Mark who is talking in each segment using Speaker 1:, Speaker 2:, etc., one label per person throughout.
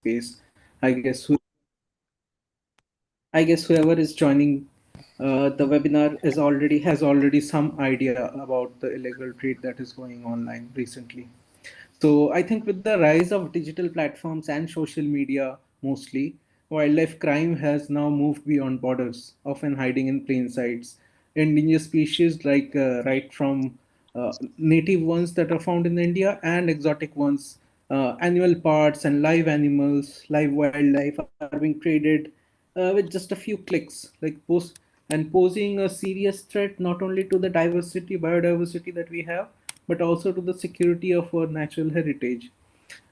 Speaker 1: space. I guess who, I guess whoever is joining the webinar is already has already some idea about the illegal trade that is going online recently. So I think with the rise of digital platforms and social media mostly, wildlife crime has now moved beyond borders, often hiding in plain sights. Endangered species like right from native ones that are found in India and exotic ones, animal parts and live animals, live wildlife are being traded with just a few clicks, posing a serious threat not only to the biodiversity that we have, but also to the security of our natural heritage.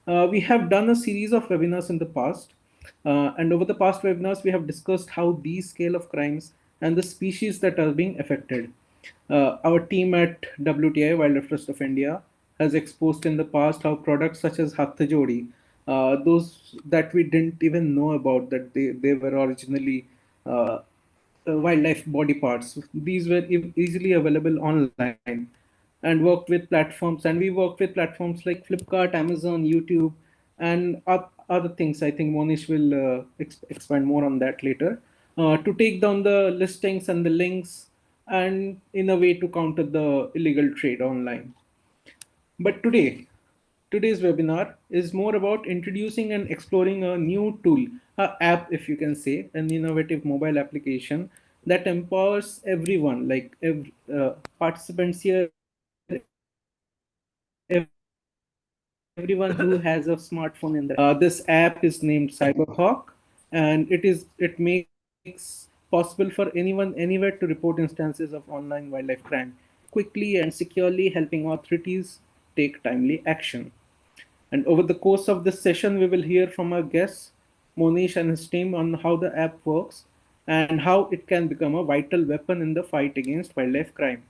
Speaker 1: We have done a series of webinars in the past, and over the past webinars, we have discussed how these scale of crimes and the species that are being affected. Our team at WTI, Wildlife Trust of India, has exposed in the past how products such as Hatha Jodi, those that we didn't even know about, that they were originally wildlife body parts. These were easily available online, and we worked with platforms like Flipkart, Amazon, YouTube, and other things. I think Monish will expand more on that later, to take down the listings and the links, and in a way to counter the illegal trade online. But today's webinar is more about introducing and exploring a new tool, a app, if you can say, an innovative mobile application that empowers everyone, participants here, everyone who has a smartphone in their hand. This app is named Cyberhawk, and it makes possible for anyone anywhere to report instances of online wildlife crime quickly and securely, helping authorities take timely action. And over the course of this session, we will hear from our guests, Monish and his team, on how the app works and how it can become a vital weapon in the fight against wildlife crime.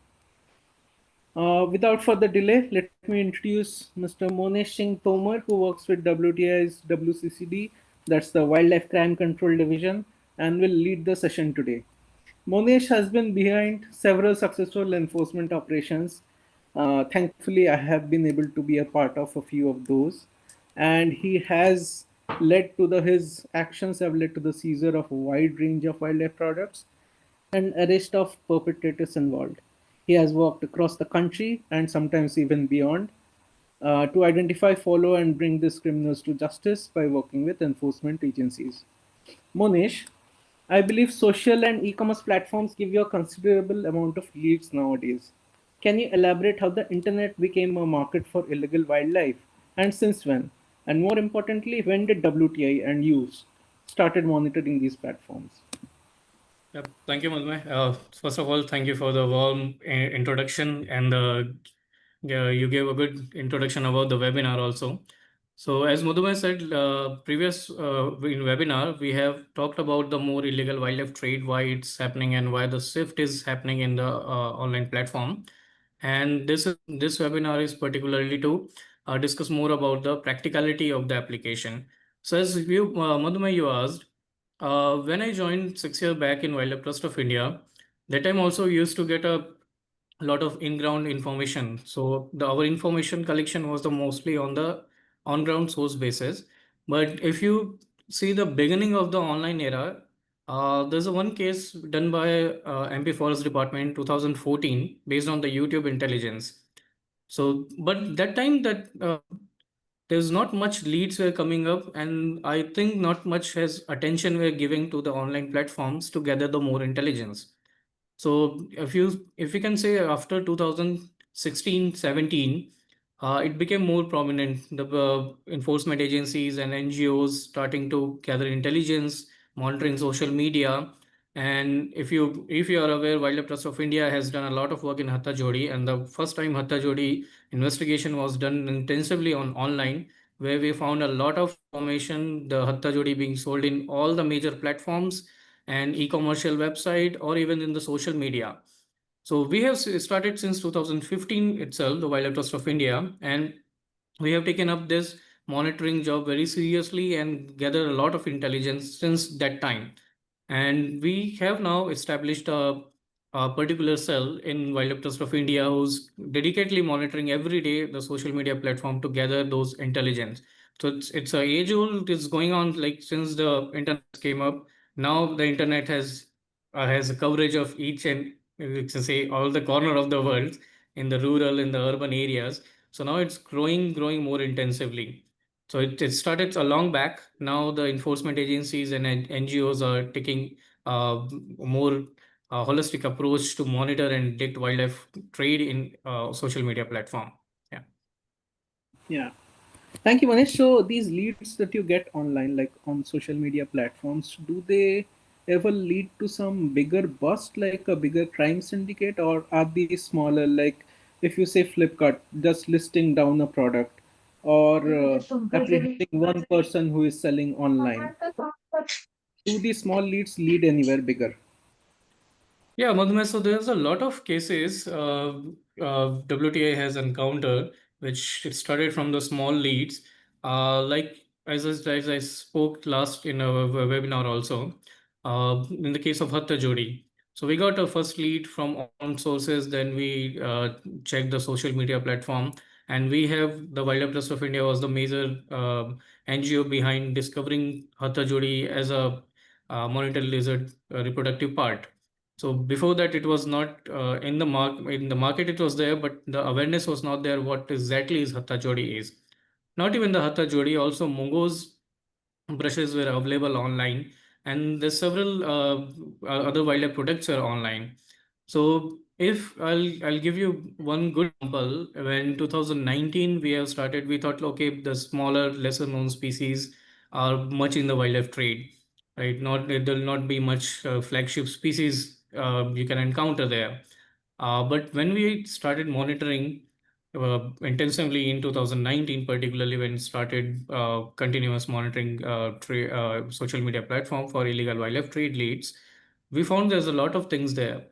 Speaker 1: Without further delay, let me introduce Mr. Monish Singh Tomar, who works with WTI's WCCD, that's the Wildlife Crime Control Division, and will lead the session today. Monish has been behind several successful enforcement operations. Thankfully, I have been able to be a part of a few of those, and he has his actions have led to the seizure of a wide range of wildlife products and arrest of perpetrators involved. He has worked across the country and sometimes even beyond, to identify, follow, and bring these criminals to justice by working with enforcement agencies. Monish, I believe social and e-commerce platforms give you a considerable amount of leads nowadays. Can you elaborate how the internet became a market for illegal wildlife, and since when? And more importantly, when did WTI and you started monitoring these platforms?
Speaker 2: Yep. Thank you, Madhumay. First of all, thank you for the warm introduction, and yeah, you gave a good introduction about the webinar also. So, as Madhumay said, previous in webinar, we have talked about the more illegal wildlife trade, why it's happening, and why the shift is happening in the online platform. And this webinar is particularly to discuss more about the practicality of the application. So, as Madhumay, you asked. When I joined 6 years back in Wildlife Trust of India, that time also used to get a lot of in-ground information. So our information collection was the mostly on the on-ground source basis. But if you see the beginning of the online era, there's a one case done by MP Forest Department in 2014 based on the YouTube intelligence. So, but that time that there's not much leads were coming up, and I think not much has attention we're giving to the online platforms to gather the more intelligence. So if you can say after 2016, 17, it became more prominent. The enforcement agencies and NGOs starting to gather intelligence, monitoring social media. And if you are aware, Wildlife Trust of India has done a lot of work in Hatta Jodi, and the first time Hatta Jodi investigation was done intensively on online, where we found a lot of information, the Hatta Jodi being sold in all the major platforms and e-commercial website or even in the social media. So we have started since 2015 itself, the Wildlife Trust of India, and we have taken up this monitoring job very seriously and gathered a lot of intelligence since that time. And we have now established a particular cell in Wildlife Trust of India who's dedicatedly monitoring every day the social media platform to gather those intelligence. So it's a age old. It's going on like since the internet came up. Now the internet has a coverage of each and you can say all the corner of the world in the rural in the urban areas. So now it's growing more intensively. So it started a long back. Now the enforcement agencies and NGOs are taking more holistic approach to monitor and detect wildlife trade in social media platform. Yeah.
Speaker 1: Yeah. Thank you, Manish. So these leads that you get online, like on social media platforms, do they ever lead to some bigger bust, like a bigger crime syndicate, or are they smaller? Like if you say Flipkart, just listing down a product, or apprehending one person who is selling online. Do these small leads lead anywhere bigger?
Speaker 2: Yeah, Madhumay, so there's a lot of cases WTI has encountered, which it started from the small leads. Like as I spoke last in a webinar also, in the case of Hatta Jodi. So we got a first lead from on sources, then we checked the social media platform, and we have the Wildlife Trust of India was the major NGO behind discovering Hatta Jodi as a monitor lizard reproductive part. So before that, it was not in the in the market. It was there, but the awareness was not there. What exactly is Hatta Jodi is? Not even the Hatta Jodi. Also, Mungo's brushes were available online, and there's several other wildlife products are online. So if I'll give you one good example. When 2019 we have started, we thought okay, the smaller, lesser known species are much in the wildlife trade, right? Not there will not be much flagship species you can encounter there. But when we started monitoring intensively in 2019, particularly when started continuous monitoring social media platform for illegal wildlife trade leads, we found there's a lot of things there.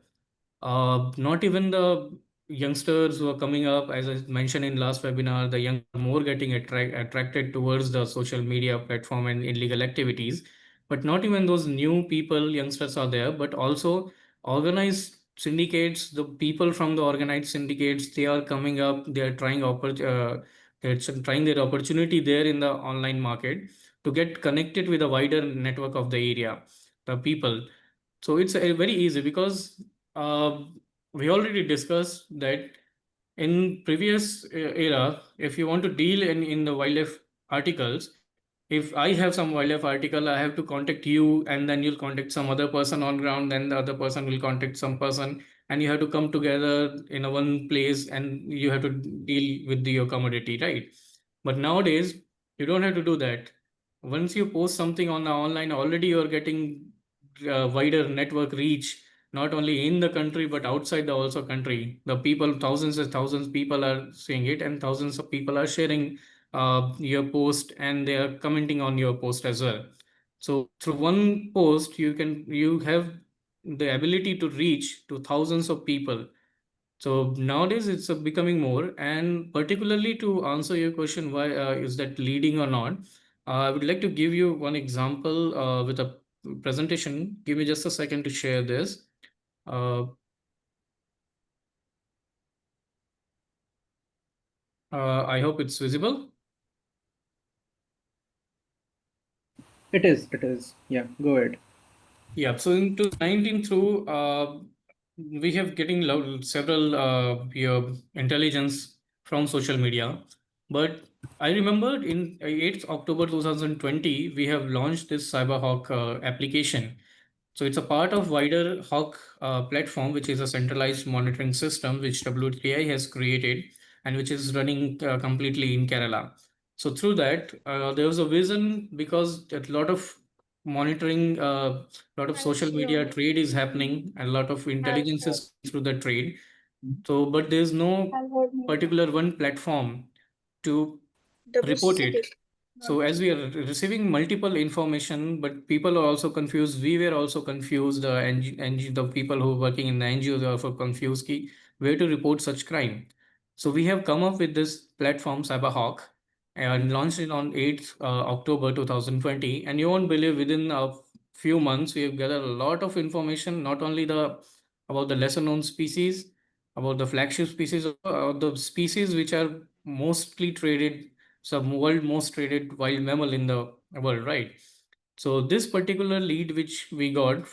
Speaker 2: Not even the youngsters who are coming up, as I mentioned in last webinar, the young are more getting attracted towards the social media platform and illegal activities. But not even those new people, youngsters are there, but also organized syndicates, the people from the organized syndicates, they are coming up, they are they're trying their opportunity there in the online market to get connected with a wider network of the area, the people. So it's very easy because uh, we already discussed that in previous era, if you want to deal in the wildlife articles, if I have some wildlife article, I have to contact you, and then you'll contact some other person on ground, then the other person will contact some person, and you have to come together in a one place, and you have to deal with your commodity, right? But nowadays, you don't have to do that. Once you post something on the online, already you're getting wider network reach, not only in the country but outside the also country. The people, thousands and thousands people are seeing it, and thousands of people are sharing your post, and they are commenting on your post as well. So through one post, you have the ability to reach to thousands of people. So nowadays it's becoming more, and particularly to answer your question, why is that leading or not? I would like to give you one example with a presentation. Give me just a second to share this. Uh, I hope it's visible.
Speaker 1: It is. It is. Yeah. Go ahead.
Speaker 2: Yeah, so in 2019 through, we have getting several intelligence from social media. But I remember in 8th October 2020, we have launched this CyberHawk application. So it's a part of wider Hawk platform, which is a centralized monitoring system which WTI has created and which is running completely in Kerala. So through that, there was a vision because a lot of monitoring, lot of social media trade is happening, and a lot of intelligence is through the trade. So, but there's no particular one platform to report it. So as we are receiving multiple information, but people are also confused. We were also confused, the people who are working in the NGOs are also confused ki, where to report such crime. So we have come up with this platform, CyberHawk, and launched it on 8th October 2020. And you won't believe within a few months, we have gathered a lot of information, not only the about the lesser known species, about the flagship species, the species which are mostly traded some world most traded wild mammal in the world, right? So this particular lead which we got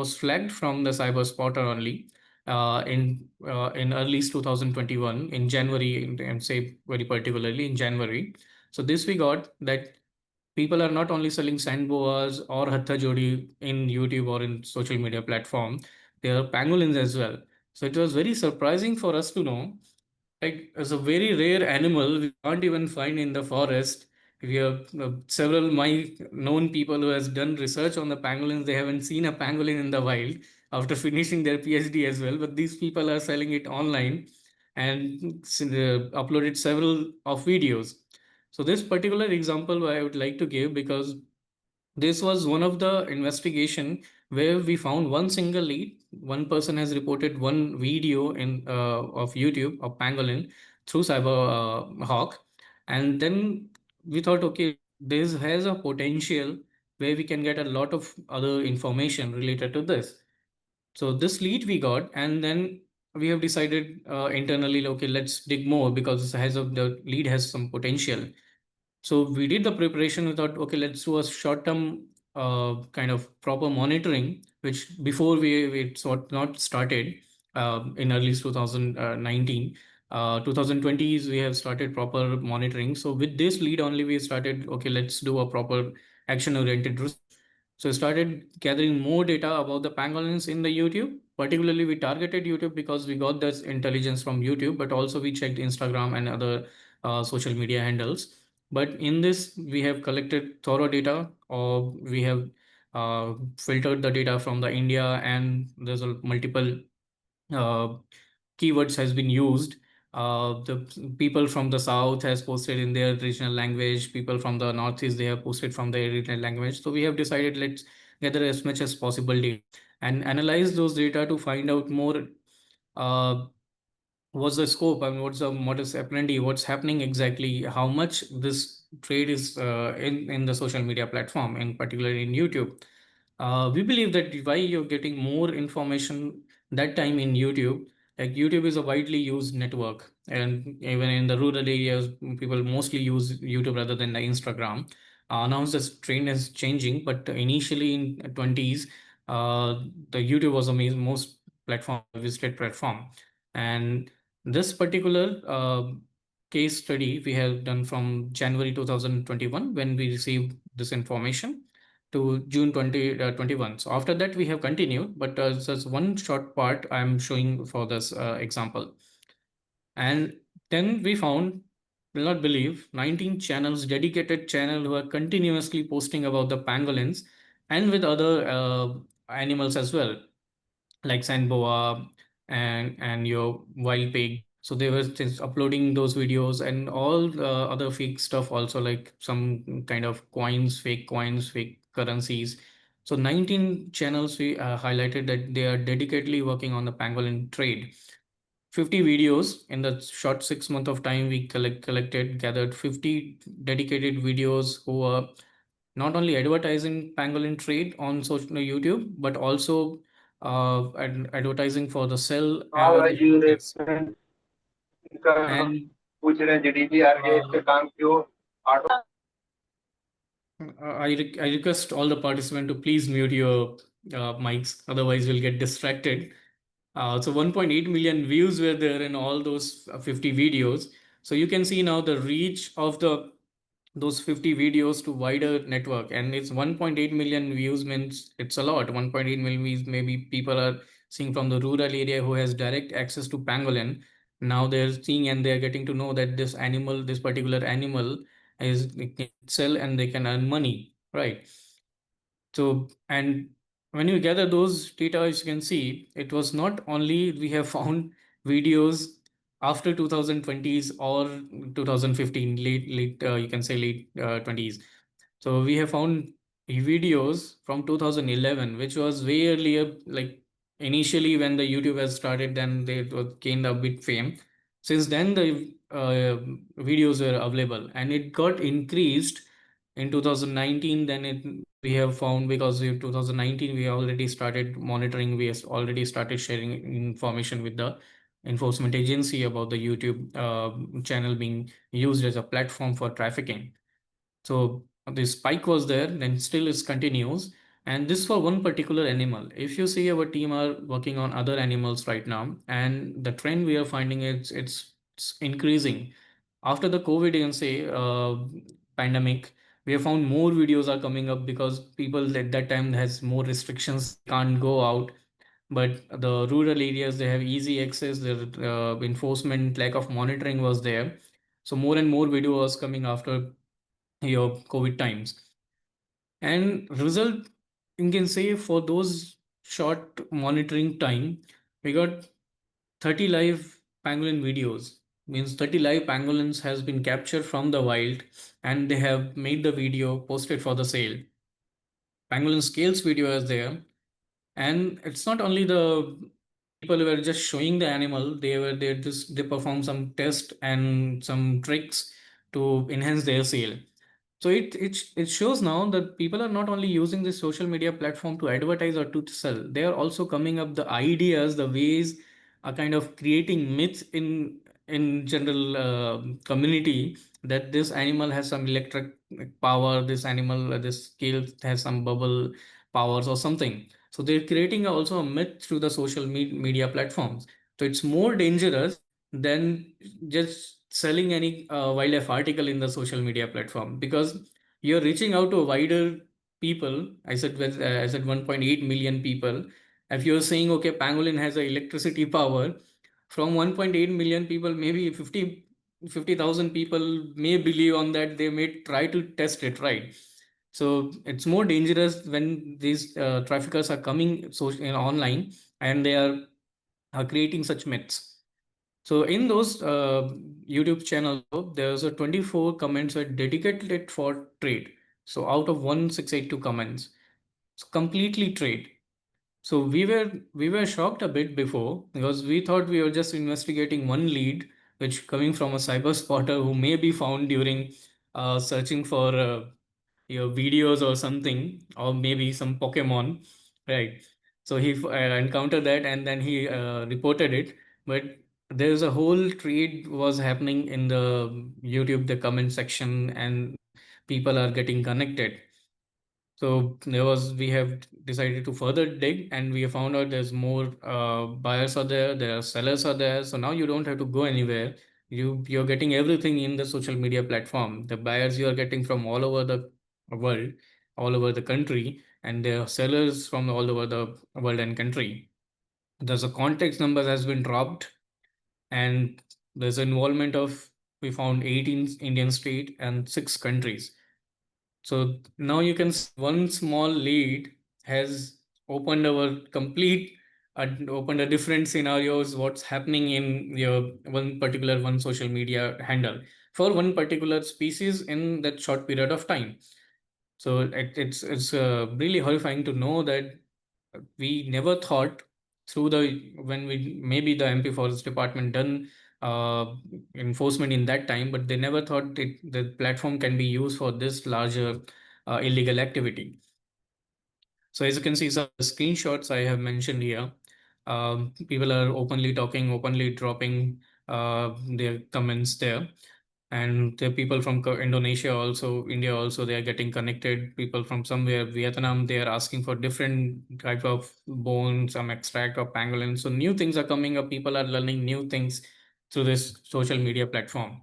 Speaker 2: was flagged from the cyber spotter only in early 2021 in January, and say very particularly in January. So this we got that people are not only selling sandboas or hatha jodi in YouTube or in social media platform, there are pangolins as well. So it was very surprising for us to know, like, as a very rare animal we can't even find in the forest. We have several my known people who has done research on the pangolins. They haven't seen a pangolin in the wild after finishing their PhD as well. But these people are selling it online and uploaded several of videos. So this particular example I would like to give, because this was one of the investigation where we found one single lead. One person has reported one video in of YouTube of pangolin through Cyber Hawk, and then we thought, okay, this has a potential where we can get a lot of other information related to this. So this lead we got, and then we have decided internally, okay, let's dig more because it has the lead has some potential. So we did the preparation. We thought, okay, let's do a short-term kind of proper monitoring, which before we sort not started in early 2019. 2020s we have started proper monitoring. So with this lead only we started, okay, let's do a proper action-oriented research. So we started gathering more data about the pangolins in the YouTube. Particularly, we targeted YouTube because we got this intelligence from YouTube, but also we checked Instagram and other social media handles. But in this, we have collected thorough data, or we have filtered the data from the India, and there's a multiple uh, keywords has been used. The people from the south has posted in their regional language. People from the northeast, they have posted from their regional language. So we have decided, let's gather as much as possible data and analyze those data to find out more. Uh, what's the scope? I mean, what's the modus operandi? What's happening exactly? How much this trade is in the social media platform, in particular in YouTube. We believe that why you're getting more information that time in YouTube, like YouTube is a widely used network, and even in the rural areas, people mostly use YouTube rather than the Instagram. Now this trend is changing, but initially in 20s, uh, the YouTube was the most platform visited platform, and this particular case study we have done from January 2021 when we received this information to June 2021. So after that, we have continued, but just one short part I'm showing for this example. And then we found, will not believe, 19 channels, dedicated channel who are continuously posting about the pangolins and with other animals as well, like sandboa and your wild pig. So they were just uploading those videos and all other fake stuff also, like some kind of coins, fake currencies. So 19 channels we highlighted that they are dedicatedly working on the pangolin trade. 50 videos in the short 6 month of time we gathered 50 dedicated videos who are not only advertising pangolin trade on social YouTube, but also advertising for the sell
Speaker 1: How are
Speaker 2: other
Speaker 1: you
Speaker 2: products.
Speaker 1: Restaurant का
Speaker 2: And
Speaker 1: पूछ रहे हैं GDP आ रही है
Speaker 2: uh,
Speaker 1: इसका काम क्यों auto
Speaker 2: I request all the participants to please mute your mics, otherwise we'll get distracted. So 1.8 million views were there in all those 50 videos. So you can see now the reach of the those 50 videos to wider network, and it's 1.8 million views means it's a lot. 1.8 million views, maybe people are seeing from the rural area who has direct access to pangolin. Now they're seeing and they're getting to know that this animal, this particular animal is, they can sell and they can earn money, right? So, and when you gather those data, as you can see, it was not only we have found videos after 2020s or 2015, late, you can say late 20s. So we have found videos from 2011, which was way earlier, like initially when the YouTube has started, then they gained a bit fame. Since then, the videos were available and it got increased in 2019. Then we have found, because in 2019 we already started monitoring, we has already started sharing information with the enforcement agency about the YouTube channel being used as a platform for trafficking. So the spike was there, then still it continues. And this for one particular animal. If you see, our team are working on other animals right now, and the trend we are finding it's increasing. After the COVID, you can say, pandemic, we have found more videos are coming up because people at that time has more restrictions, can't go out. But the rural areas, they have easy access. Their enforcement, lack of monitoring was there. So more and more video was coming after your COVID times. And result, you can say, for those short monitoring time, we got 30 live pangolin videos. Means 30 live pangolins has been captured from the wild, and they have made the video, posted for the sale. Pangolin scales video is there, and it's not only the people who were just showing the animal, they perform some test and some tricks to enhance their sale. So it shows now that people are not only using the social media platform to advertise or to sell, they are also coming up the ideas, the ways, are kind of creating myths in general community, that this animal has some electric power, this animal, this scale has some bubble powers or something. So they're creating also a myth through the social media platforms. So it's more dangerous than just selling any wildlife article in the social media platform, because you're reaching out to a wider people. I said 1.8 million people. If you're saying, okay, pangolin has a electricity power, from 1.8 million people, maybe 50,000 people may believe on that. They may try to test it, right? So it's more dangerous when these traffickers are coming online, and they are creating such myths. So in those YouTube channel, there's a 24 comments were dedicated for trade. So out of 1682 comments, it's completely trade. So we were shocked a bit before, because we thought we were just investigating one lead, which coming from a cyber spotter who may be found during searching for your videos or something, or maybe some Pokemon, right? So he encountered that, and then he reported it. But there's a whole trade was happening in the YouTube, the comment section, and people are getting connected. So we have decided to further dig, and we have found out there's more buyers are there are sellers are there. So now you don't have to go anywhere. You're getting everything in the social media platform. The buyers you are getting from all over the world, all over the country, and there are sellers from all over the world and country. There's a contact number has been dropped, and there's involvement of, we found 18 Indian state and 6 countries. So now you can see one small lead has opened our complete, opened a different scenarios, what's happening in your one social media handle for one particular species in that short period of time. So it's really horrifying to know that we never thought through the, when we, maybe the MP Forest Department done enforcement in that time, but they never thought the platform can be used for this larger illegal activity. So as you can see, some screenshots I have mentioned here. People are openly talking, openly dropping their comments there. And the people from Indonesia also, India also, they are getting connected. People from somewhere, Vietnam, they are asking for different type of bone, some extract of pangolin. So new things are coming up. People are learning new things through this social media platform.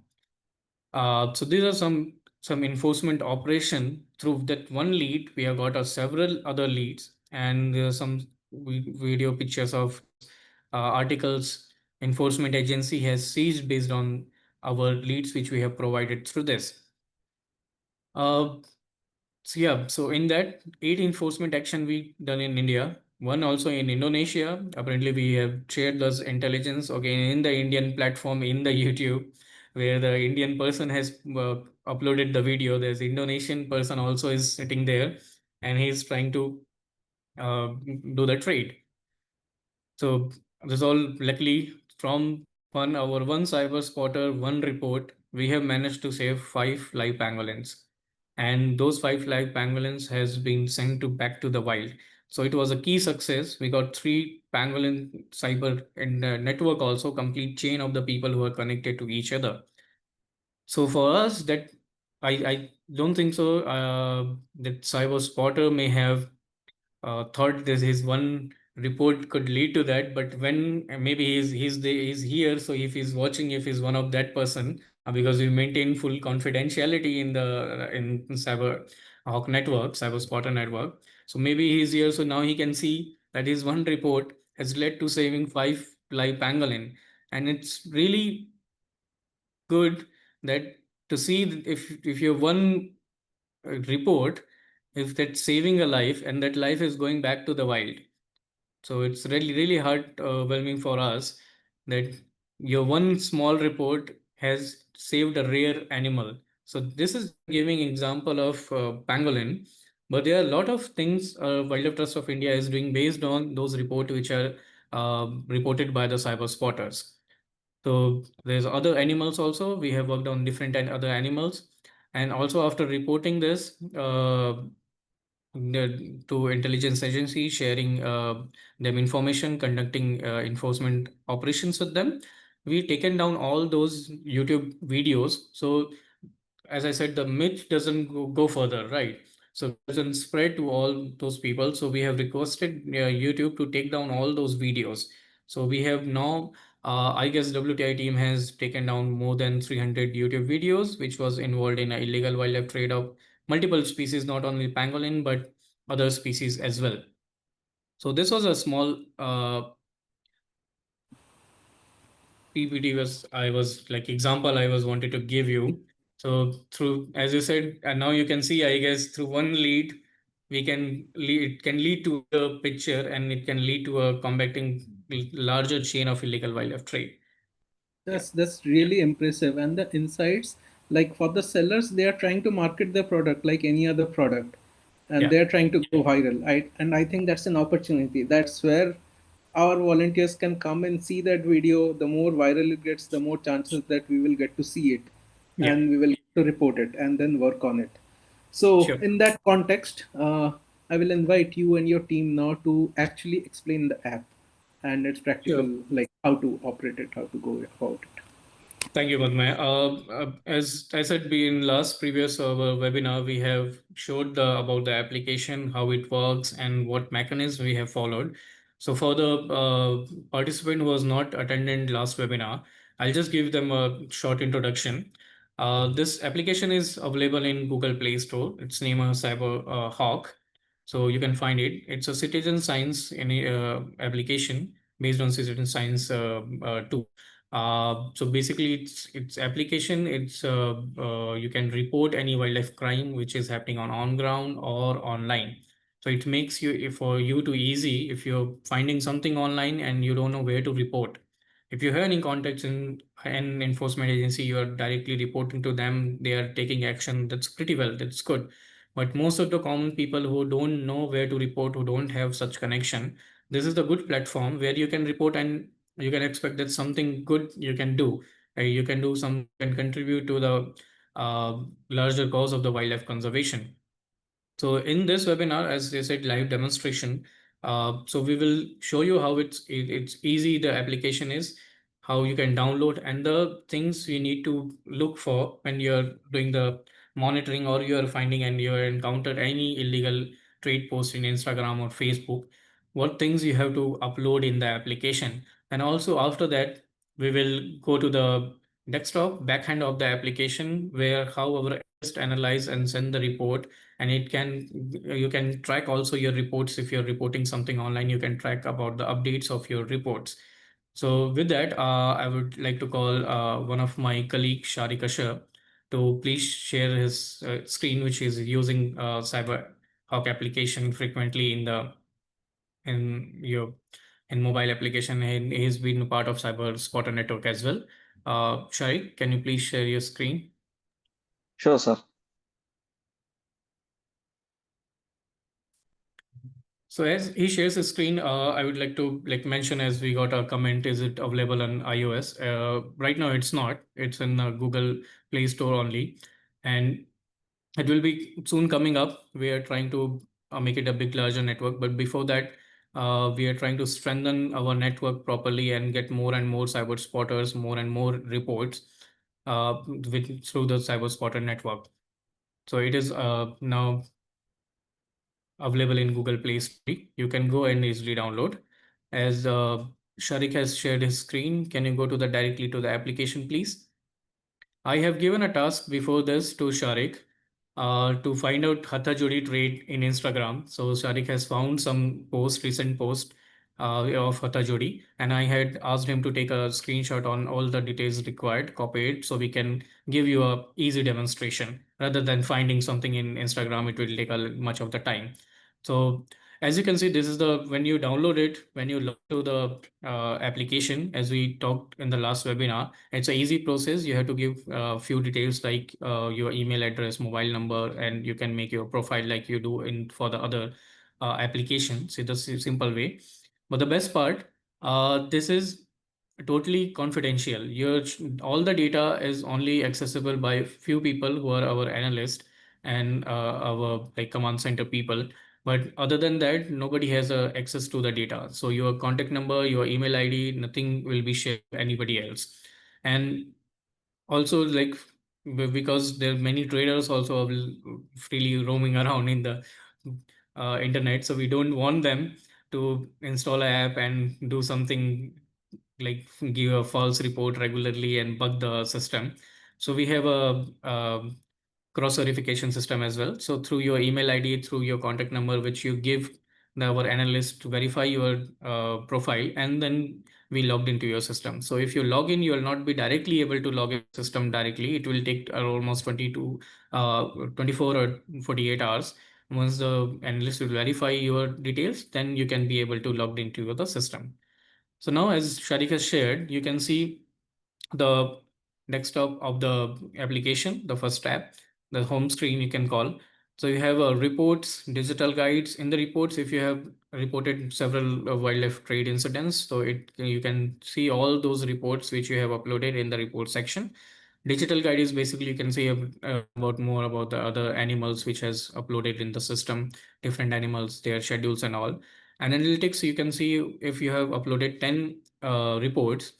Speaker 2: So these are some enforcement operation through that one lead. We have got several other leads, and there are some video pictures of articles enforcement agency has seized based on our leads which we have provided through this. Uh, so yeah, so in that 8 enforcement action we done in India, one also in Indonesia. Apparently, we have shared those intelligence again in the Indian platform in the YouTube, where the Indian person has uploaded the video. There's Indonesian person also is sitting there, and he's trying to do the trade. So this all luckily from one cyber spotter, one report, we have managed to save 5 live pangolins, and those 5 live pangolins has been sent to back to the wild. So it was a key success. We got three pangolin cyber and network also, complete chain of the people who are connected to each other. So for us, that I don't think so. That cyber spotter may have thought this his one report could lead to that, but when maybe he's here, so if he's watching, if he's one of that person, because we maintain full confidentiality in the in cyber hawk network, cyber spotter network, so maybe he's here, so now he can see that his one report has led to saving five live pangolin. And it's really good that to see that if you have one report, if that's saving a life and that life is going back to the wild. So it's really heart overwhelming for us that your one small report has saved a rare animal. So this is giving example of pangolin, but there are a lot of things Wildlife Trust of India is doing based on those reports which are reported by the cyber spotters. So there's other animals also. We have worked on different and other animals, and also after reporting this, to intelligence agencies, sharing them information, conducting enforcement operations with them. We taken down all those YouTube videos. So as I said, the myth doesn't go further, right? So it doesn't spread to all those people. So we have requested YouTube to take down all those videos. So we have now, I guess WTI team has taken down more than 300 YouTube videos, which was involved in illegal wildlife trade of multiple species, not only pangolin, but other species as well. So this was a small PPT was I was like example I was wanted to give you. So through, as you said, and now you can see, I guess through one lead, we can lead, it can lead to a picture and it can lead to a combating larger chain of illegal wildlife trade. Yeah.
Speaker 1: That's really impressive. And the insights, like for the sellers, they are trying to market their product like any other product, and
Speaker 2: Yeah.
Speaker 1: they are trying to go viral. And I think that's an opportunity. That's where our volunteers can come and see that video. The more viral it gets, the more chances that we will get to see it,
Speaker 2: Yeah.
Speaker 1: and we will get to report it and then work on it. So,
Speaker 2: Sure.
Speaker 1: in that context, I will invite you and your team now to actually explain the app and its practical,
Speaker 2: Sure.
Speaker 1: like how to operate it, how to go about it.
Speaker 2: Thank you, Padma. As I said in last previous webinar, we have showed about the application, how it works, and what mechanism we have followed. So for the participant who was not attended last webinar, I'll just give them a short introduction. This application is available in Google Play Store. Its name is Cyber Hawk. So you can find it. It's a citizen science application based on citizen science tool. So basically, it's application. It's you can report any wildlife crime which is happening on ground or online. So it makes you for you to easy if you're finding something online and you don't know where to report. If you have any contacts in an enforcement agency, you are directly reporting to them. They are taking action. That's pretty well. That's good. But most of the common people who don't know where to report, who don't have such connection, this is the good platform where you can report and you can expect that something good you can do. You can do some can contribute to the larger cause of the wildlife conservation. So in this webinar, as they said, live demonstration. So we will show you how it's easy the application is, how you can download, and the things you need to look for when you're doing the monitoring or you're finding and you encounter any illegal trade post in Instagram or Facebook. What things you have to upload in the application, and also after that we will go to the desktop backhand of the application where how our analyst analyze and send the report, and it can you can track also your reports. If you're reporting something online, you can track about the updates of your reports. So with that, I would like to call one of my colleague Shari Kashyap to please share his screen, which is using cyber hawk application frequently in the in your in mobile application, and he's been a part of cyber spotter network as well. Shari, can you please share your screen?
Speaker 3: Sure, sir.
Speaker 2: So as he shares his screen, I would like to mention, as we got a comment, is it available on iOS? Right now it's not. It's in Google Play Store only, and it will be soon coming up. We are trying to make it a big larger network. But before that, we are trying to strengthen our network properly and get more and more cyber spotters, more and more reports through the cyber spotter network. So it is now available in Google Play Store. You can go and easily download. As Sharik has shared his screen, can you go to the directly to the application, please? I have given a task before this to Sharik to find out Hatha Jodi trade in Instagram. So Sharik has found some recent post of Hatha Jodi, and I had asked him to take a screenshot on all the details required, copy it, so we can give you a easy demonstration rather than finding something in Instagram. It will take a much of the time. So as you can see, this is the when you download it, when you log to the application, as we talked in the last webinar, it's an easy process. You have to give a few details like your email address, mobile number, and you can make your profile like you do in for the other applications. It's a simple way. But the best part, this is totally confidential. Your all the data is only accessible by few people who are our analyst and our like command center people. But other than that, nobody has access to the data. So your contact number, your email ID, nothing will be shared to anybody else. And also like because there are many traders also freely roaming around in the internet, so we don't want them to install an app and do something like give a false report regularly and bug the system. So we have a cross verification system as well. So through your email ID, through your contact number, which you give our analyst to verify your profile, and then we logged into your system. So if you log in, you will not be directly able to log in system directly. It will take almost 24 or 48 hours. Once the analyst will verify your details, then you can be able to log into the system. So now as Sharik has shared, you can see the desktop of the application, the first tab, the home screen you can call. So you have reports, digital guides. In the reports, if you have reported several wildlife trade incidents, so you can see all those reports which you have uploaded in the report section. Digital guide is basically you can see about more about the other animals which has uploaded in the system, different animals, their schedules and all. And analytics, you can see if you have uploaded 10 reports,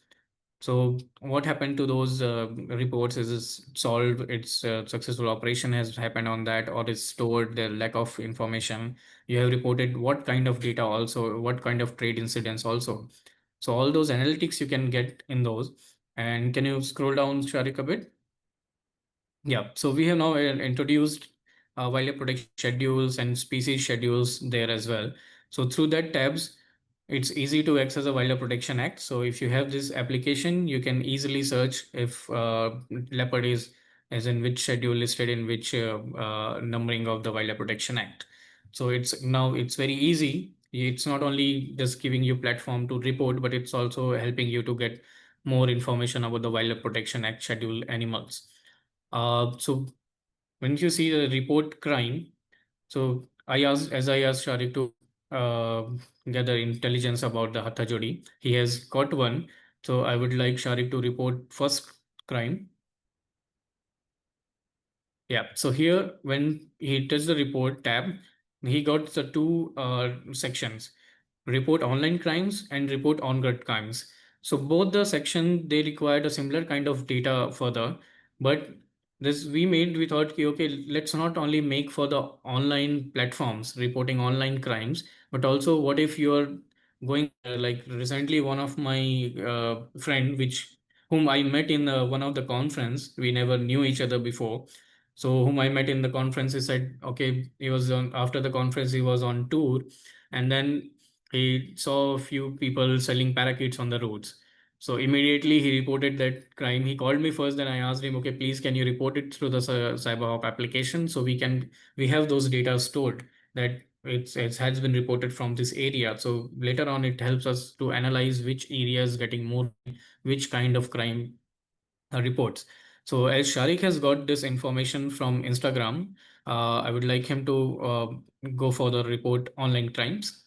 Speaker 2: so what happened to those reports? Is it solved? Its successful operation has happened on that, or is stored the lack of information? You have reported what kind of data also, what kind of trade incidents also. So all those analytics you can get in those. And can you scroll down, Sharik, a bit? Yeah, so we have now introduced wildlife protection schedules and species schedules there as well. So through that tabs, it's easy to access the Wildlife Protection Act. So if you have this application, you can easily search if leopard is as in which schedule listed in which numbering of the Wildlife Protection Act. So it's very easy. It's not only just giving you platform to report, but it's also helping you to get more information about the Wildlife Protection Act schedule animals. So when you see the report crime, so as I asked Sharik to uh, gather intelligence about the Hatha Jodi, he has got one. So I would like Sharik to report first crime. Yeah, so here when he touched the report tab, he got the two sections, report online crimes and report on-grid crimes. So both the section, they required a similar kind of data further, but this we thought, okay, let's not only make for the online platforms reporting online crimes, but also what if you're going like recently one of my friend, whom I met in one of the conference, we never knew each other before. So whom I met in the conference, he said, okay, he was on after the conference, he was on tour, and then he saw a few people selling parakeets on the roads. So immediately he reported that crime. He called me first, then I asked him, okay, please can you report it through the CyberHop application so we have those data stored that it has been reported from this area. So later on, it helps us to analyze which areas getting more, which kind of crime reports. So as Sharik has got this information from Instagram, I would like him to go for the report online crimes.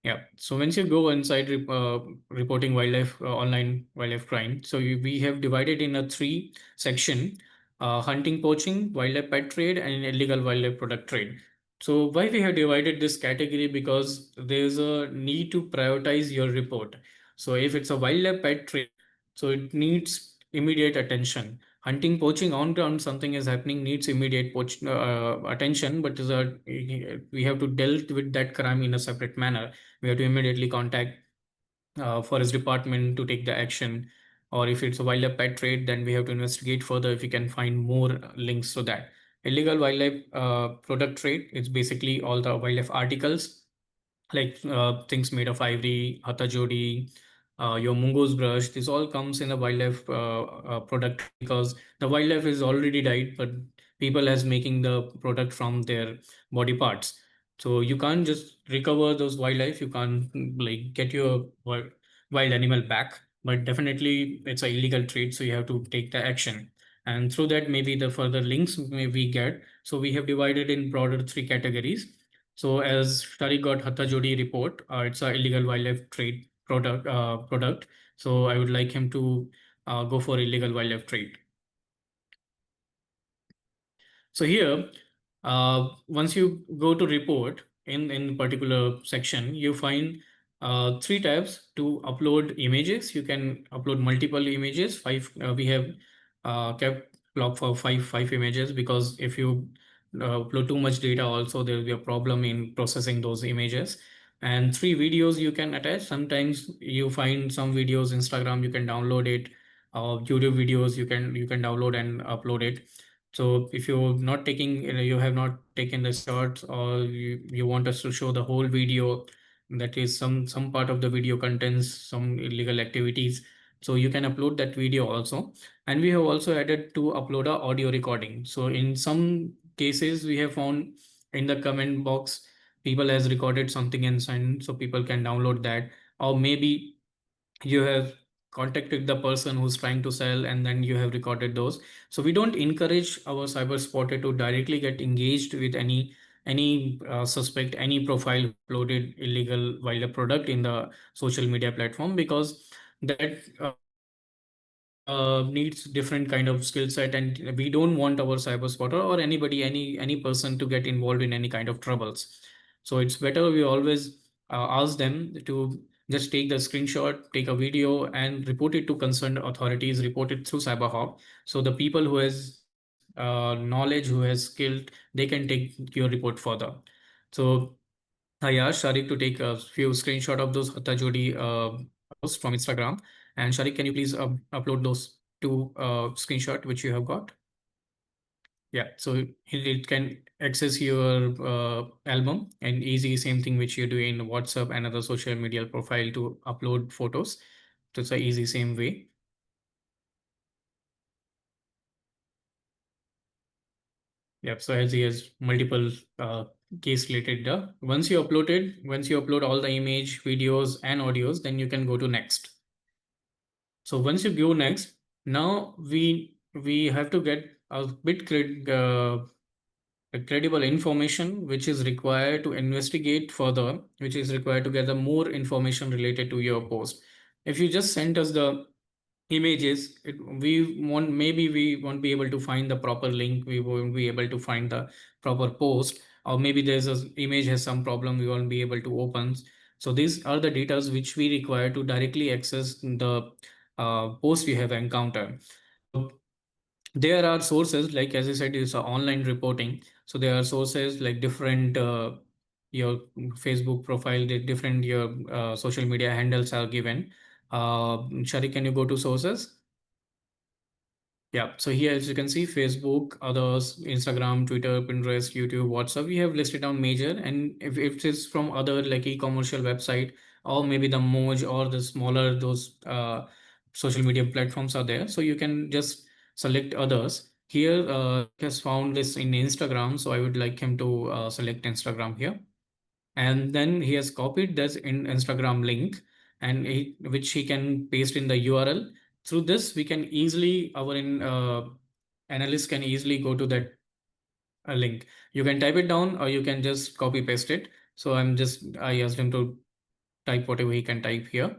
Speaker 2: Yeah. So once you go inside reporting wildlife online wildlife crime, so we have divided in a three section. hunting, poaching, wildlife pet trade, and illegal wildlife product trade. So why we have divided this category? Because there's a need to prioritize your report. So if it's a wildlife pet trade, so it needs immediate attention. Hunting, poaching, on ground something is happening, needs immediate attention, but we have to deal with that crime in a separate manner. We have to immediately contact forest department to take the action. Or if it's a wildlife pet trade, then we have to investigate further if we can find more links to that. Illegal wildlife product trade, it's basically all the wildlife articles like things made of ivory, hatha jodi, your mungo's brush. This all comes in the wildlife product because the wildlife is already died, but people has making the product from their body parts. So you can't just recover those wildlife. You can't like get your wild animal back, but definitely it's a illegal trade. So you have to take the action. And through that, maybe the further links may we get. So we have divided in broader three categories. So as Tariq got Hatha Jodi report, it's a illegal wildlife trade product. So I would like him to go for illegal wildlife trade. So here, once you go to report in particular section, you find three tabs to upload images. You can upload multiple images. Five we have kept block for five images because if you upload too much data, also there will be a problem in processing those images. And three videos you can attach. Sometimes you find some videos Instagram you can download it. YouTube videos you can download and upload it. So if you're not taking, you have not taken the shots, or you want us to show the whole video, that is some part of the video contains some illegal activities. So you can upload that video also. And we have also added to upload a audio recording. So in some cases we have found in the comment box, people has recorded something and sent, so people can download that. Or maybe you have contacted the person who's trying to sell and then you have recorded those. So we don't encourage our cyber spotter to directly get engaged with any suspect, any profile who uploaded illegal wildlife product in the social media platform, because that needs different kind of skill set, and we don't want our cyber spotter or anybody, any person to get involved in any kind of troubles. So it's better we always ask them to just take the screenshot, take a video, and report it to concerned authorities, report it through CyberHawk. So the people who has knowledge, who has skilled, they can take your report further. So I asked Sharik to take a few screenshot of those Hatha Jodi posts from Instagram. And Sharik, can you please upload those two screenshot which you have got? Yeah, so it can access your album, and easy same thing which you do in WhatsApp and other social media profile to upload photos. So it's a easy same way. Yep. So as he has multiple case related data. Once you upload all the image, videos, and audios, then you can go to next. So once you go next, now we have to get a bit credible information which is required to investigate further, which is required to gather more information related to your post. If you just send us the images, maybe we won't be able to find the proper link, we won't be able to find the proper post, or maybe there's a image has some problem, we won't be able to open. So these are the data which we require to directly access the post we have encountered. There are sources, like as I said, it's online reporting. So there are sources like different your Facebook profile, the different your social media handles are given. Shari, can you go to sources? Yeah, so here as you can see, Facebook, others, Instagram, Twitter, Pinterest, YouTube, WhatsApp, we have listed down major. And if it's from other like e-commercial website, or maybe the Moj or the smaller those social media platforms are there, so you can just select others. Here has found this in Instagram, so I would like him to select Instagram here. And then he has copied this in Instagram link, and which he can paste in the URL. Through this, we can easily, our analyst can easily go to that link. You can type it down or you can just copy paste it. So I asked him to type whatever he can type here.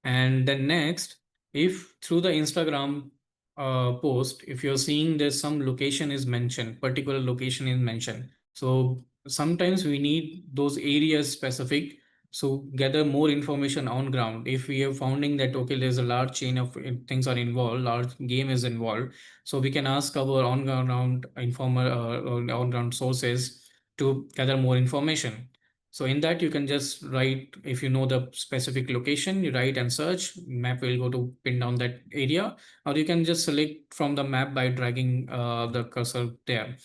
Speaker 2: And then next, if through the Instagram post, if you're seeing there's some location is mentioned, particular location is mentioned. So sometimes we need those areas specific. So gather more information on ground. If we are finding that okay, there's a large chain of things are involved, large game is involved, so we can ask our on ground informer on ground sources to gather more information. So in that you can just write, if you know the specific location, you write and search. Map will go to pin down that area, or you can just select from the map by dragging the cursor there.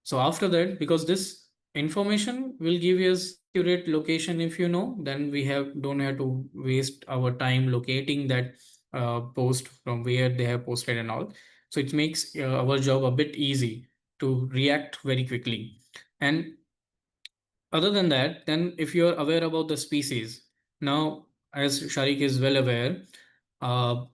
Speaker 2: So after that, because this information will give you a accurate location, if you know, then we have don't have to waste our time locating that post from where they have posted and all. So it makes our job a bit easy to react very quickly. And other than that, then if you're aware about the species, now as Sharik is well aware, uh,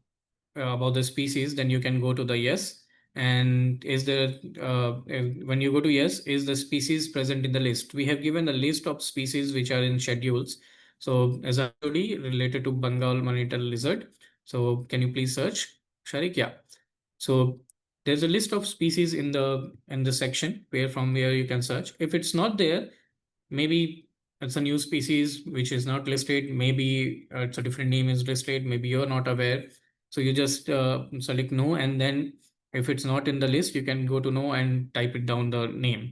Speaker 2: about the species, then you can go to the yes. And is there, when you go to yes, is the species present in the list? We have given a list of species which are in schedules. So as I told you, related to Bengal monitor lizard. So can you please search, Sharik? Yeah. So there's a list of species in the section where from where you can search. If it's not there, maybe it's a new species which is not listed, maybe it's a different name is listed, maybe you're not aware. So you just select no, and then if it's not in the list, you can go to no and type it down the name.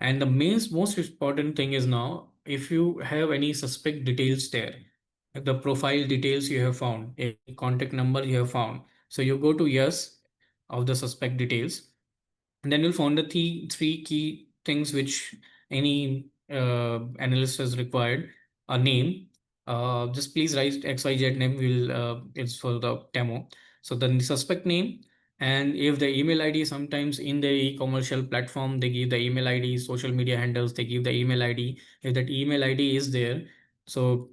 Speaker 2: And the main most important thing is now, if you have any suspect details there, the profile details you have found, a contact number you have found, so you go to yes of the suspect details, and then you'll find the three key things which any analyst has required. A name. Just please write XYZ name. Will it's for the demo. So then the suspect name, and if the email ID, sometimes in the e-commercial platform they give the email ID, social media handles they give the email ID. If that email ID is there, so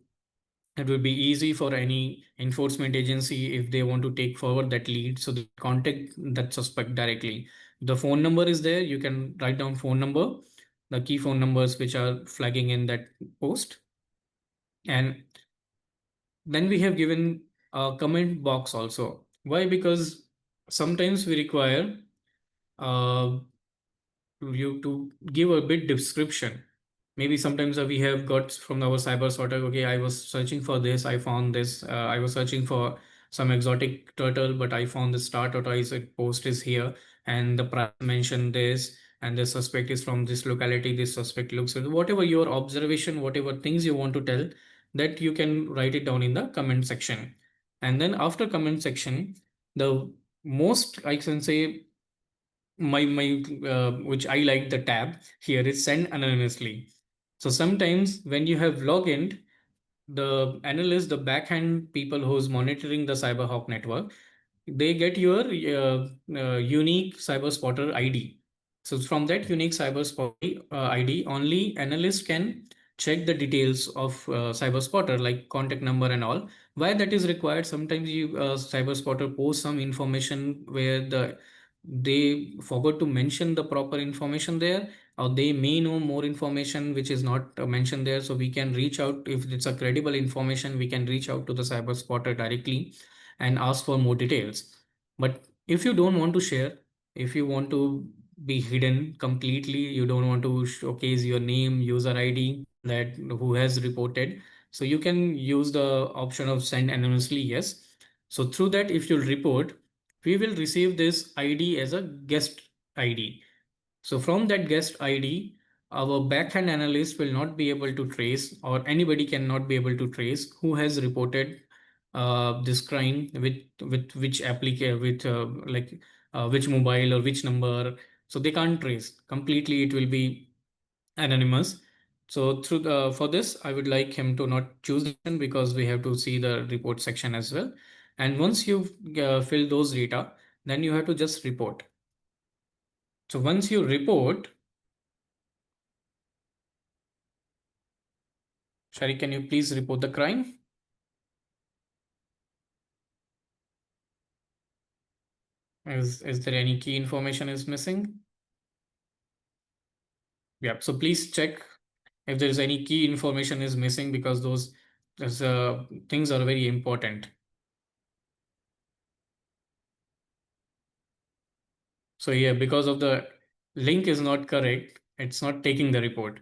Speaker 2: it will be easy for any enforcement agency if they want to take forward that lead. So they contact that suspect directly. The phone number is there. You can write down phone number, the key phone numbers which are flagging in that post. And then we have given a comment box also. Why? Because sometimes we require uh, you to give a bit description. Maybe sometimes we have got from our cyber sorter, okay, I was searching for this, I found this, I was searching for some exotic turtle, but I found the star tortoise post is here, and the price mentioned this, and the suspect is from this locality, this suspect looks, whatever your observation, whatever things you want to tell, that you can write it down in the comment section. And then after comment section, the most I can say, my which I like the tab here is send anonymously. So sometimes when you have login, the analyst, the backhand people who's monitoring the CyberHawk network, they get your unique CyberSpotter ID. So from that unique CyberSpotter ID, only analyst can check the details of CyberSpotter, like contact number and all. Why that is required? Sometimes you CyberSpotter posts some information where they forgot to mention the proper information there, or they may know more information which is not mentioned there. So we can reach out, if it's a credible information, we can reach out to the cyber spotter directly and ask for more details. But if you don't want to share, if you want to be hidden completely, you don't want to showcase your name, user ID, that who has reported, so you can use the option of send anonymously, yes. So through that, if you'll report, we will receive this ID as a guest ID. So from that guest ID, our backhand analyst will not be able to trace, or anybody cannot be able to trace who has reported this crime with which application, with which mobile or which number. So they can't trace completely. It will be anonymous. So through the for this, I would like him to not choose this one, because we have to see the report section as well. And once you fill those data, then you have to just report. So once you report, Shari, can you please report the crime? Is there any key information is missing? Yeah, so please check if there is any key information is missing, because those things are very important. So yeah, because of the link is not correct, it's not taking the report.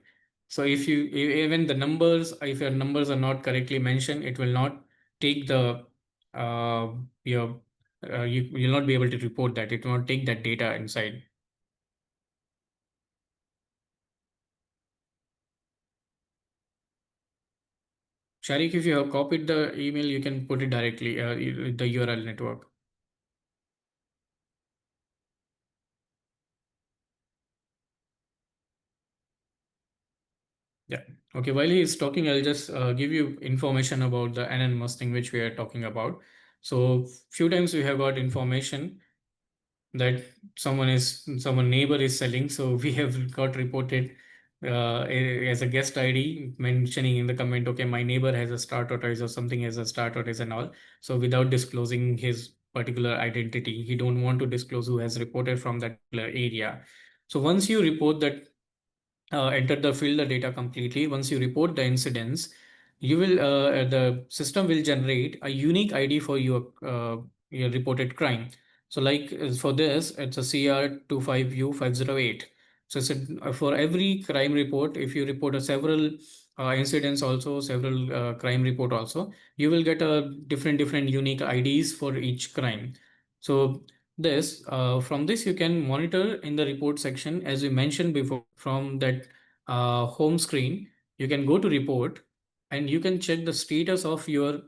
Speaker 2: So if you even the numbers, if your numbers are not correctly mentioned, it will not take the your you'll not be able to report that. It will not take that data inside. Sharik, if you have copied the email, you can put it directly the URL network. Yeah. Okay. While he is talking, I'll just give you information about the anonymous thing which we are talking about. So few times we have got information that someone neighbor is selling. So we have got reported as a guest ID mentioning in the comment, okay, my neighbor has a star tortoise or something has a star tortoise and all. So without disclosing his particular identity, he don't want to disclose who has reported from that particular area. So once you report that enter the fill the data completely. Once you report the incidents, you will the system will generate a unique ID for your reported crime. So like for this, it's a CR25U508. So it's for every crime report, if you report a several incidents also, several crime report also, you will get a different unique IDs for each crime. So this from this you can monitor in the report section as we mentioned before from that home screen. You can go to report and you can check the status of your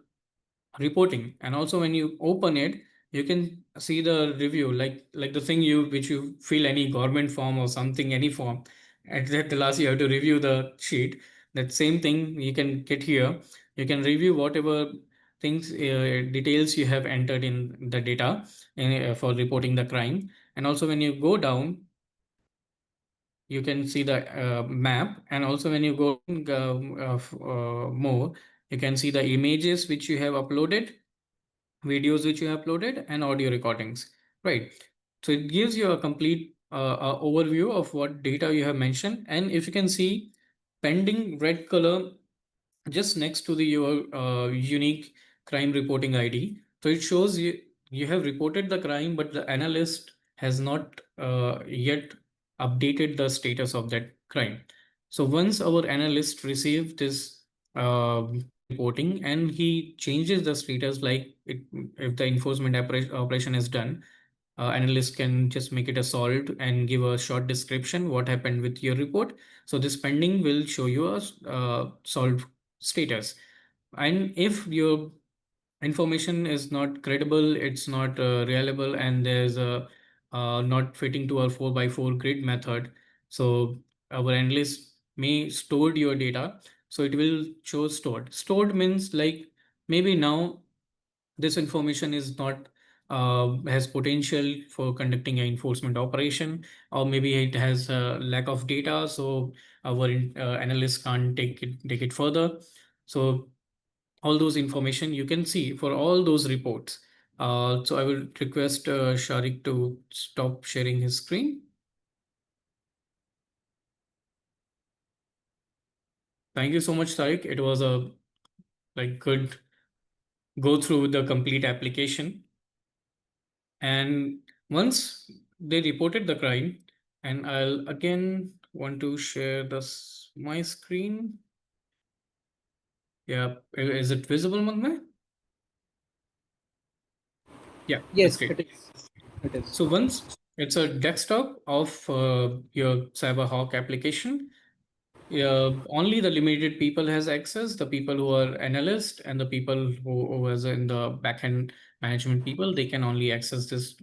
Speaker 2: reporting, and also when you open it you can see the review like the thing you which you fill any government form or something, any form at the last you have to review the sheet. That same thing you can get here. You can review whatever things details you have entered in the data for reporting the crime. And also when you go down you can see the map, and also when you go more, you can see the images which you have uploaded, videos which you have uploaded, and audio recordings, right? So it gives you a complete overview of what data you have mentioned. And if you can see pending red color just next to the your unique crime reporting ID. So it shows you have reported the crime, but the analyst has not yet updated the status of that crime. So once our analyst receives this uh, reporting and he changes the status, like if the enforcement operation is done, analyst can just make it a solved and give a short description what happened with your report. So this pending will show you a solved status. And if your information is not credible, it's not reliable, and there's a not fitting to our 4 by 4 grid method, so our analyst may store your data. So it will show stored means like maybe now this information is not has potential for conducting an enforcement operation, or maybe it has a lack of data, so our analysts can't take it further. So all those information you can see for all those reports. So I will request Sharik to stop sharing his screen. Thank you so much, Tarik. It was a like good go through the complete application. And once they reported the crime, and I'll again want to share this my screen. Yeah, is it visible, Madhumay? Yeah, that's
Speaker 1: Yes,
Speaker 2: great.
Speaker 1: it is. It is.
Speaker 2: So once it's a desktop of your CyberHawk application, only the limited people has access, the people who are analysts and the people who is in the backend management people, they can only access this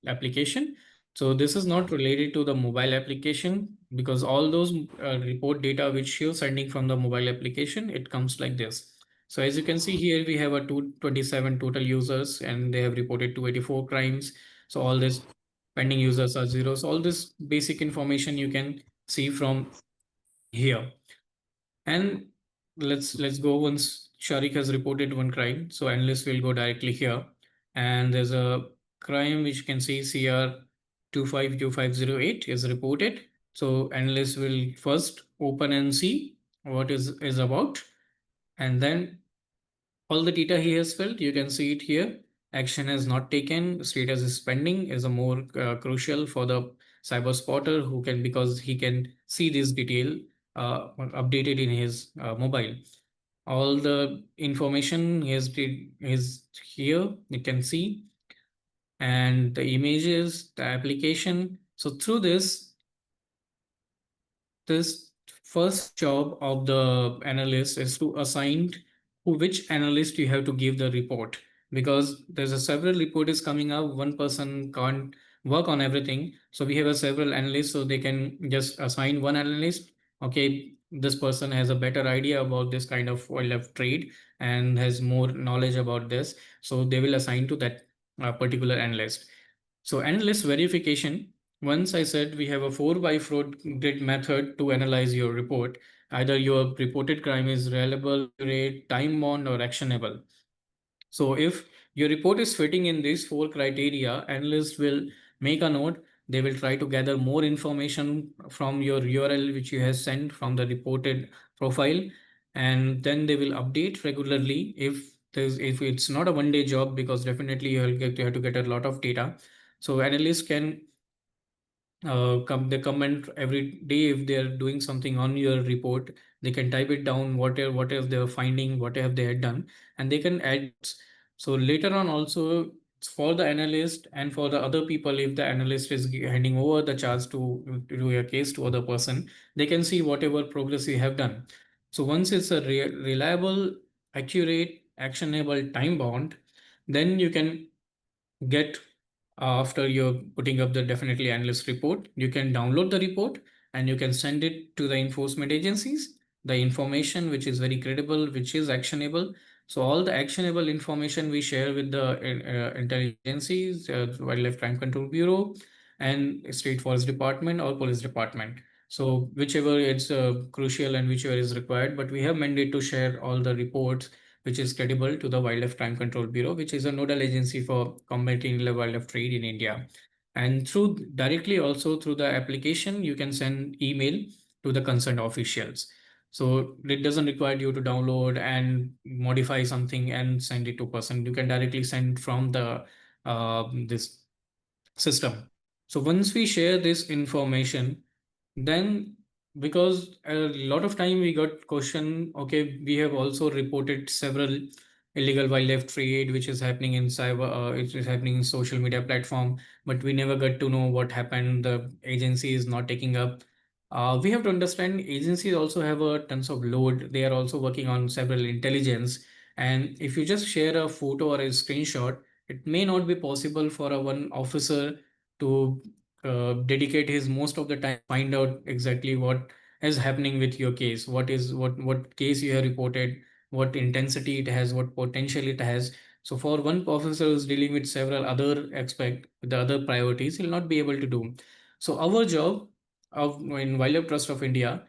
Speaker 2: application. So this is not related to the mobile application, because all those report data which you're sending from the mobile application, it comes like this. So as you can see here, we have a 227 total users and they have reported 284 crimes. So all this pending users are zero. So all this basic information you can see from here. And let's go. Once Sharik has reported one crime, so analyst will go directly here, and there's a crime which you can see CR252508 is reported. So analyst will first open and see what is about, and then all the data he has filled, you can see it here. action is not taken, status is pending, is a more crucial for the cyber spotter who can, because he can see this detail updated in his mobile. All the information is here, you can see, and the images, the application. So through this first job of the analyst is to assign who which analyst you have to give the report, because there's a several report is coming up, one person can't work on everything, so we have a several analysts, so they can just assign one analyst. Okay, this person has a better idea about this kind of wildlife trade and has more knowledge about this, so they will assign to that particular analyst. So analyst verification, once I said we have a 4 by 4 grid method to analyze your report. Either your reported crime is reliable, accurate, time bound, or actionable. So if your report is fitting in these four criteria, analysts will make a note. They will try to gather more information from your URL which you have sent from the reported profile, and then they will update regularly. If it's not a one-day job, because definitely you have to get a lot of data. So analysts can they comment every day if they are doing something on your report. They can type it down, what is their finding, what have they had done, and they can add. So later on also, for the analyst and for the other people, if the analyst is handing over the charge to do a case to other person, they can see whatever progress you have done. So once it's a reliable, accurate, actionable, time bound, then you can get, after you're putting up the definitely analyst report, you can download the report and you can send it to the enforcement agencies, the information which is very credible, which is actionable. So all the actionable information we share with the intelligence agencies, Wildlife Crime Control Bureau, and State Forest Department or Police Department. So whichever it's crucial and whichever is required, but we have mandate to share all the reports which is credible to the Wildlife Crime Control Bureau, which is a nodal agency for combating illegal wildlife trade in India. And through directly also through the application, you can send email to the concerned officials. So it doesn't require you to download and modify something and send it to person. You can directly send from the this system. So once we share this information, then, because a lot of time we got question, okay, we have also reported several illegal wildlife trade which is happening in cyber, it is happening in social media platform, but we never got to know what happened. The agency is not taking up. We have to understand agencies also have a tons of load. They are also working on several intelligence, and if you just share a photo or a screenshot, it may not be possible for a one officer to dedicate his most of the time find out exactly what is happening with your case, what case you have reported, what intensity it has, what potential it has. So for one officer who's dealing with several other aspect, the other priorities, he'll not be able to do. So our job of in Wildlife Trust of India,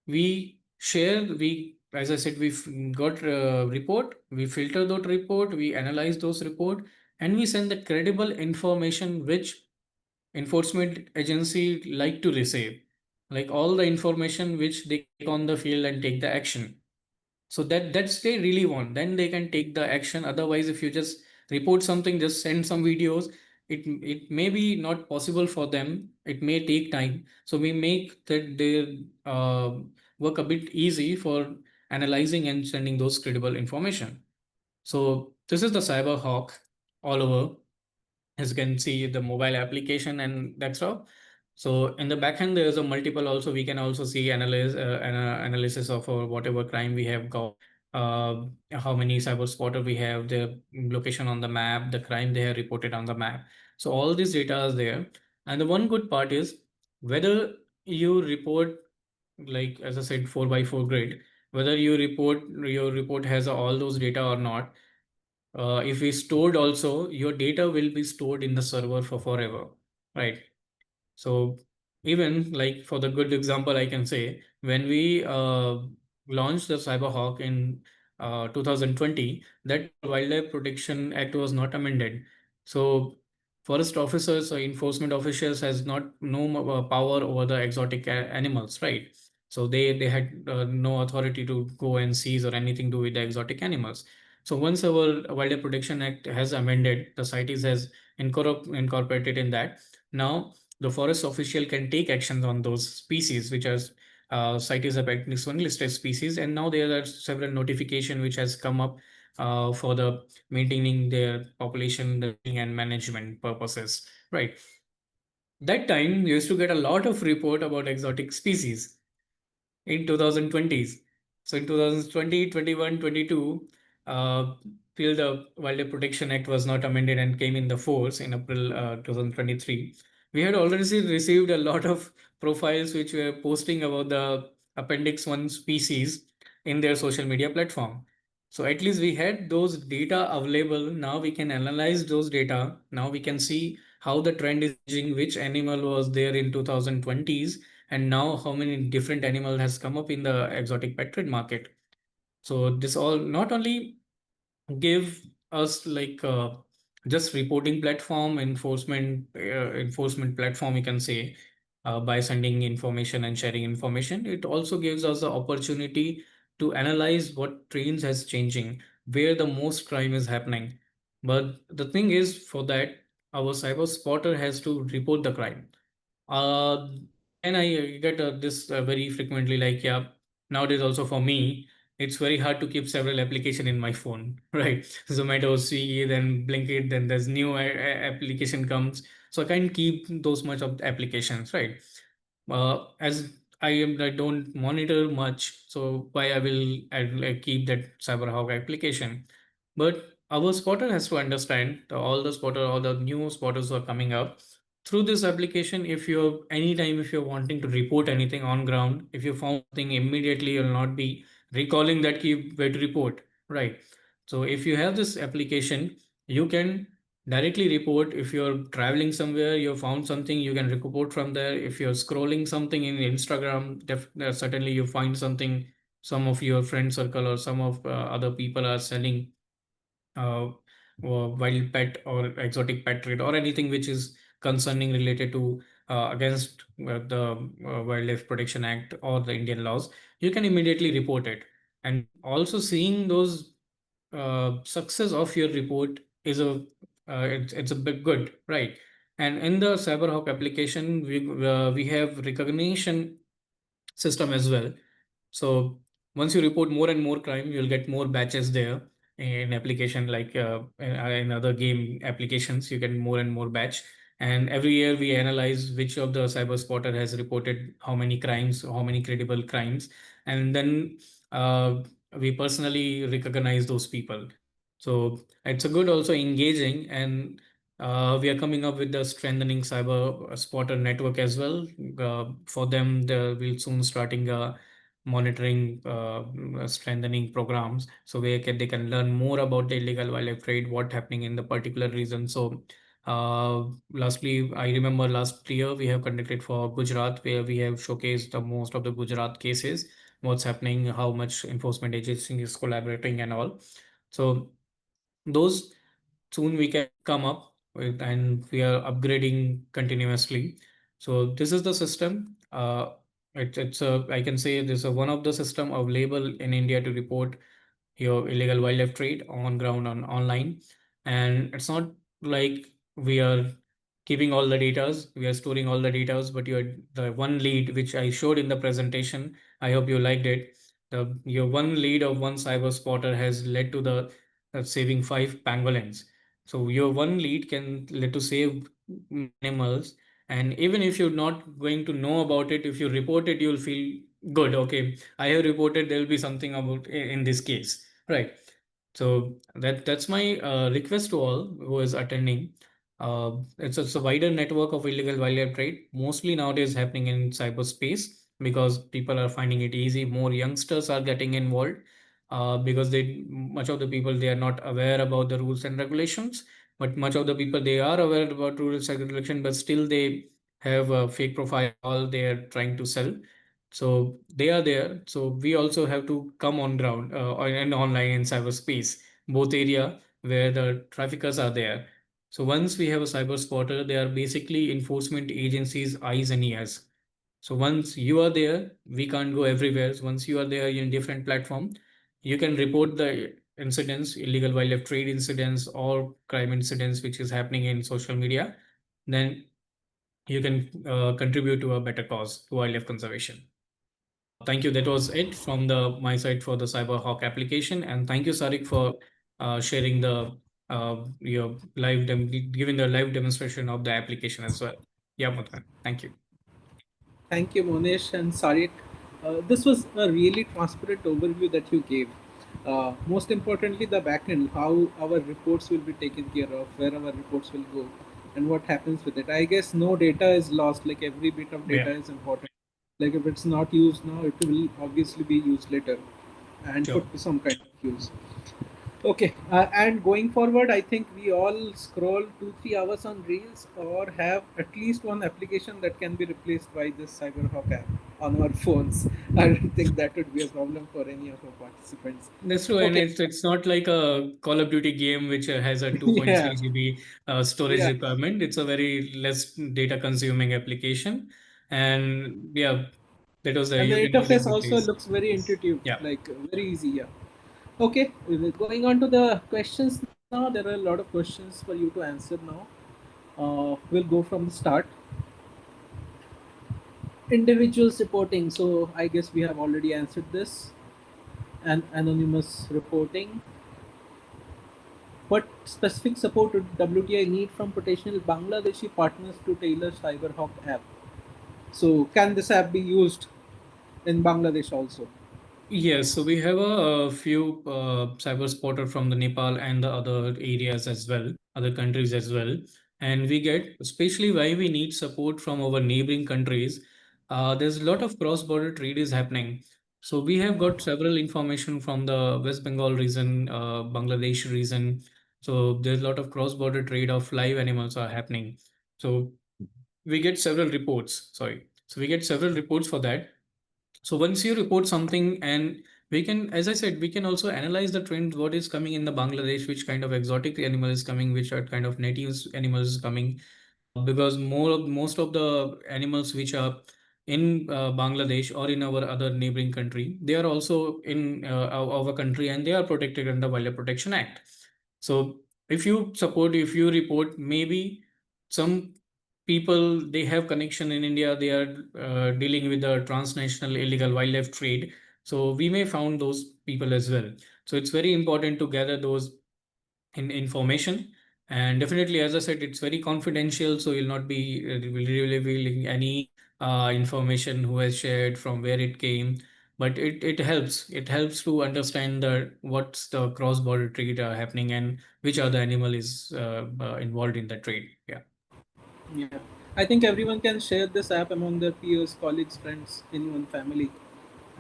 Speaker 2: we share, we, as I said, we've got a report, we filter that report, we analyze those report, and we send the credible information which enforcement agency like to receive, like all the information which they take on the field and take the action. So that's they really want, then they can take the action. Otherwise, if you just report something, just send some videos, it may be not possible for them, it may take time. So we make that their work a bit easy for analyzing and sending those credible information. So this is the Cyberhawk all over. As you can see, the mobile application and that's all. So in the backend, there's a multiple also. We can also see analysis of whatever crime we have got, uh, how many cyber spotter we have, the location on the map, the crime they have reported on the map. So all this data is there. And the one good part is whether you report, like as I said, 4 by 4 grid, whether your report has all those data or not. If we stored also, your data will be stored in the server for forever, right? So even like for the good example, I can say when we launched the Cyberhawk in 2020, that Wildlife Protection Act was not amended. So forest officers or enforcement officials has not no power over the exotic animals, right? So they had no authority to go and seize or anything to do with the exotic animals. So once our Wildlife Protection Act has amended, the CITES has incorporated in that. Now the forest official can take actions on those species which are CITES appendix 1 listed species, and now there are several notification which has come up for the maintaining their population and management purposes, right? That time you used to get a lot of report about exotic species in 2020s. So in 2020, 21, 22, till the Wildlife Protection Act was not amended and came in the force in April 2023, we had already received a lot of profiles which were posting about the Appendix 1 species in their social media platform. So at least we had those data available. Now we can analyze those data. Now we can see how the trend is changing, which animal was there in 2020s, and now how many different animal has come up in the exotic pet trade market. So this all not only give us like just reporting platform, enforcement platform, you can say, by sending information and sharing information. It also gives us the opportunity to analyze what trends has changing, where the most crime is happening. But the thing is, for that, our cyber spotter has to report the crime. uh, and I get this very frequently, like, yeah, nowadays also for me, it's very hard to keep several application in my phone, right? Zomato, Swiggy, then Blinkit, then there's new application comes. So I can't keep those much of applications, right? As I don't monitor much, so why I like keep that CyberHawk application. But our spotter has to understand all the spotter, all the new spotters who are coming up through this application. If you're anytime if you're wanting to report anything on ground, if you found something immediately, you'll not be recalling that key where to report, right? So if you have this application, you can directly report. If you're traveling somewhere, you found something, you can report from there. If you're scrolling something in Instagram, certainly you find something, some of your friend circle or some of other people are selling wild pet or exotic pet trade or anything which is concerning related to against the Wildlife Protection Act or the Indian laws, you can immediately report it. And also seeing those success of your report is it's a bit good, right? And in the CyberHawk application, we have recognition system as well. So once you report more and more crime, you'll get more batches there in application, like in other game applications, you get more and more batch. And every year we analyze which of the cyber spotter has reported how many crimes, how many credible crimes, and then we personally recognize those people. So it's a good also engaging, and we are coming up with the strengthening cyber spotter network as well. For them, we'll soon starting monitoring strengthening programs, so they can learn more about the illegal wildlife trade, what happening in the particular region. So lastly, I remember last year we have conducted for Gujarat, where we have showcased the most of the Gujarat cases, what's happening, how much enforcement agency is collaborating and all. So those soon we can come up with, and we are upgrading continuously. So this is the system. It's a, I can say this is one of the system available in India to report your illegal wildlife trade on ground on online. And it's not like we are keeping all the datas, we are storing all the datas, but you're the one lead which I showed in the presentation. I hope you liked it. Your one lead of one cyber spotter has led to the saving 5 pangolins. So your one lead can lead to save animals. And even if you're not going to know about it, if you report it, you'll feel good. Okay, I have reported, there will be something about in this case, right? So that's my request to all who is attending. It's a wider network of illegal wildlife trade, mostly nowadays happening in cyberspace, because people are finding it easy. More youngsters are getting involved because they much of the people, they are not aware about the rules and regulations. But much of the people, they are aware about rules and regulation, but still they have a fake profile they are trying to sell. So they are there. So we also have to come on ground and online in cyberspace, both area where the traffickers are there. So once we have a cyber spotter, they are basically enforcement agencies' eyes and ears. So once you are there, we can't go everywhere. So once you are there in different platform, you can report the incidents, illegal wildlife trade incidents, or crime incidents which is happening in social media, then you can contribute to a better cause, to wildlife conservation. Thank you. That was it from the my side for the CyberHawk application, and thank you, Sarik, for sharing the your giving the live demonstration of the application as well. Yeah, Muthan. Thank you.
Speaker 1: Thank you, Monesh and Sarit. This was a really transparent overview that you gave. Most importantly, the backend, how our reports will be taken care of, where our reports will go, and what happens with it. I guess no data is lost, like every bit of data
Speaker 2: Yeah,
Speaker 1: is important. Like if it's not used now, it will obviously be used later and
Speaker 2: sure.
Speaker 1: put to some kind of use. Okay, and going forward, I think we all scroll 2 3 hours on Reels or have at least one application that can be replaced by this CyberHawk app on our phones. I don't think that would be a problem for any of our participants.
Speaker 2: That's true, and
Speaker 1: Okay,
Speaker 2: it's not like a Call of Duty game which has a 2.3
Speaker 1: yeah,
Speaker 2: GB storage
Speaker 1: yeah,
Speaker 2: requirement. It's a very less data consuming application, and yeah, that was the
Speaker 1: and the
Speaker 2: you did
Speaker 1: interface
Speaker 2: the
Speaker 1: also
Speaker 2: place.
Speaker 1: looks very intuitive,
Speaker 2: Yeah.
Speaker 1: like very easy. Yeah. Okay, we're going on to the questions now. There are a lot of questions for you to answer now. We'll go from the start. Individuals reporting. So I guess we have already answered this. And anonymous reporting. What specific support would WTI need from potential Bangladeshi partners to tailor CyberHawk app? So can this app be used in Bangladesh also?
Speaker 2: Yes, so we have a few cyber spotter from the Nepal and the other areas as well, other countries as well. And we get, especially why we need support from our neighboring countries. There's a lot of cross-border trade is happening. So we have got several information from the West Bengal region, Bangladesh region. So there's a lot of cross-border trade of live animals are happening. So we get several reports. Sorry. So we get several reports for that. So once you report something, and we can, as I said, we can also analyze the trend, what is coming in the Bangladesh, which kind of exotic animal is coming, which are kind of native animals is coming, because most of the animals which are in Bangladesh or in our other neighboring country, they are also in our country, and they are protected under Wildlife Protection Act. So if you report, maybe some people they have connection in India, they are dealing with the transnational illegal wildlife trade. So we may found those people as well. So it's very important to gather those information. And definitely, as I said, it's very confidential, so you'll not be revealing any information who has shared, from where it came. But it helps to understand the what's the cross border trade happening, and which other animal is involved in the trade. Yeah.
Speaker 1: Yeah. I think everyone can share this app among their peers, colleagues, friends, anyone, family,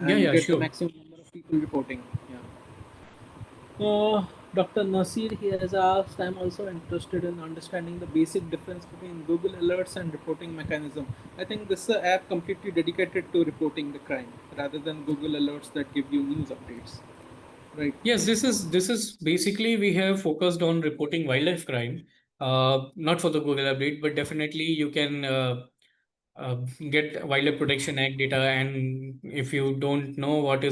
Speaker 2: Yeah,
Speaker 1: and
Speaker 2: yeah,
Speaker 1: get the
Speaker 2: sure.
Speaker 1: maximum number of people reporting. Yeah. Dr. Nasir here has asked, I'm also interested in understanding the basic difference between Google Alerts and reporting mechanism. I think this is an app completely dedicated to reporting the crime rather than Google Alerts that give you news updates. Right.
Speaker 2: Yes, this is basically we have focused on reporting wildlife crime, not for the Google update, but definitely you can uh, get Wildlife Protection Act data. And if you don't know what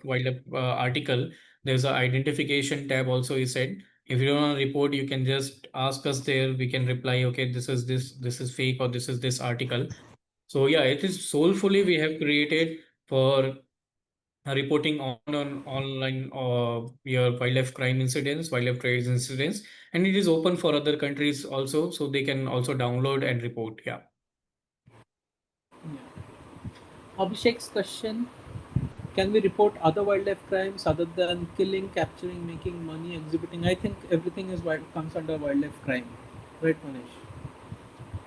Speaker 2: wildlife article, there's a identification tab also is said. If you don't want to report, you can just ask us there. We can reply, okay, this is fake, or this is this article. So yeah, it is soulfully we have created for reporting on online your wildlife crime incidents, wildlife trade incidents, and it is open for other countries also, so they can also download and report. Yeah.
Speaker 1: Yeah. Abhishek's question, can we report other wildlife crimes other than killing, capturing, making money, exhibiting? I think everything is comes under wildlife crime. Right, Manish?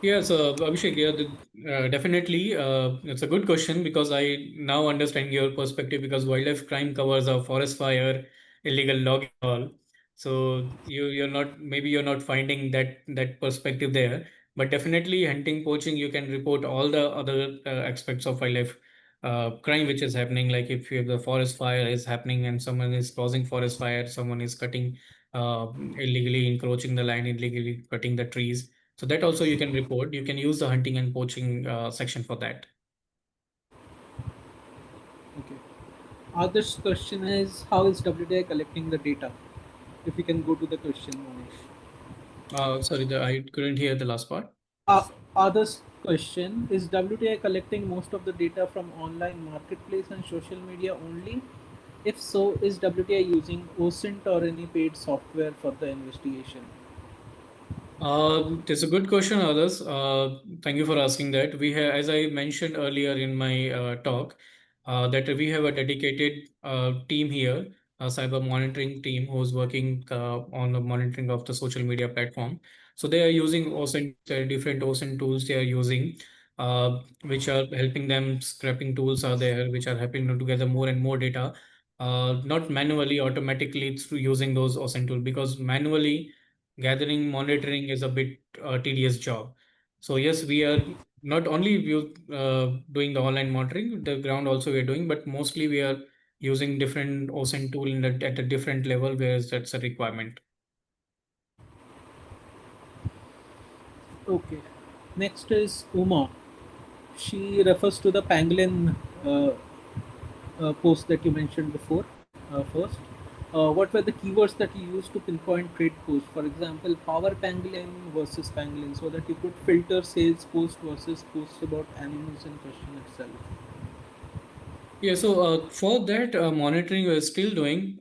Speaker 2: Yes, Abhishek, yeah, definitely. It's a good question, because I now understand your perspective, because wildlife crime covers a forest fire, illegal logging, all. So you're not, maybe you're not finding that perspective there, but definitely hunting, poaching, you can report all the other aspects of wildlife crime which is happening. Like if you have the forest fire is happening and someone is causing forest fire, someone is cutting, illegally encroaching the land, illegally cutting the trees, so that also you can report. You can use the hunting and poaching section for that.
Speaker 1: Okay. Others question is how is WTI collecting the data? If we can go to the question, Manish.
Speaker 2: Sorry, I couldn't hear the last part.
Speaker 1: Others question is WTI collecting most of the data from online marketplace and social media only? If so, is WTI using OSINT or any paid software for the investigation?
Speaker 2: It's a good question, others. Thank you for asking that. We have, as I mentioned earlier in my talk, that we have a dedicated team here, a cyber monitoring team who's working on the monitoring of the social media platform. So they are using OSINT, different OSINT tools they are using, which are helping them. Scraping tools are there, which are helping them to gather more and more data, not manually, automatically through using those OSINT tools, because manually gathering, monitoring is a bit tedious job. So yes, we are not only doing the online monitoring, the ground also we are doing, but mostly we are using different OSINT tool at a different level where that's a requirement.
Speaker 1: Okay. Next is Uma. She refers to the Pangolin uh, post that you mentioned before. First, what were the keywords that you used to pinpoint trade posts? For example, power pangolin versus pangolin, so that you could filter sales post versus posts about animals in question itself.
Speaker 2: Yeah, so for that monitoring, we're still doing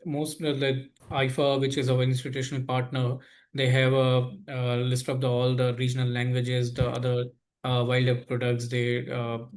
Speaker 2: most of the IFA, which is our institutional partner. They have a list of all the regional languages, the other wildlife products, the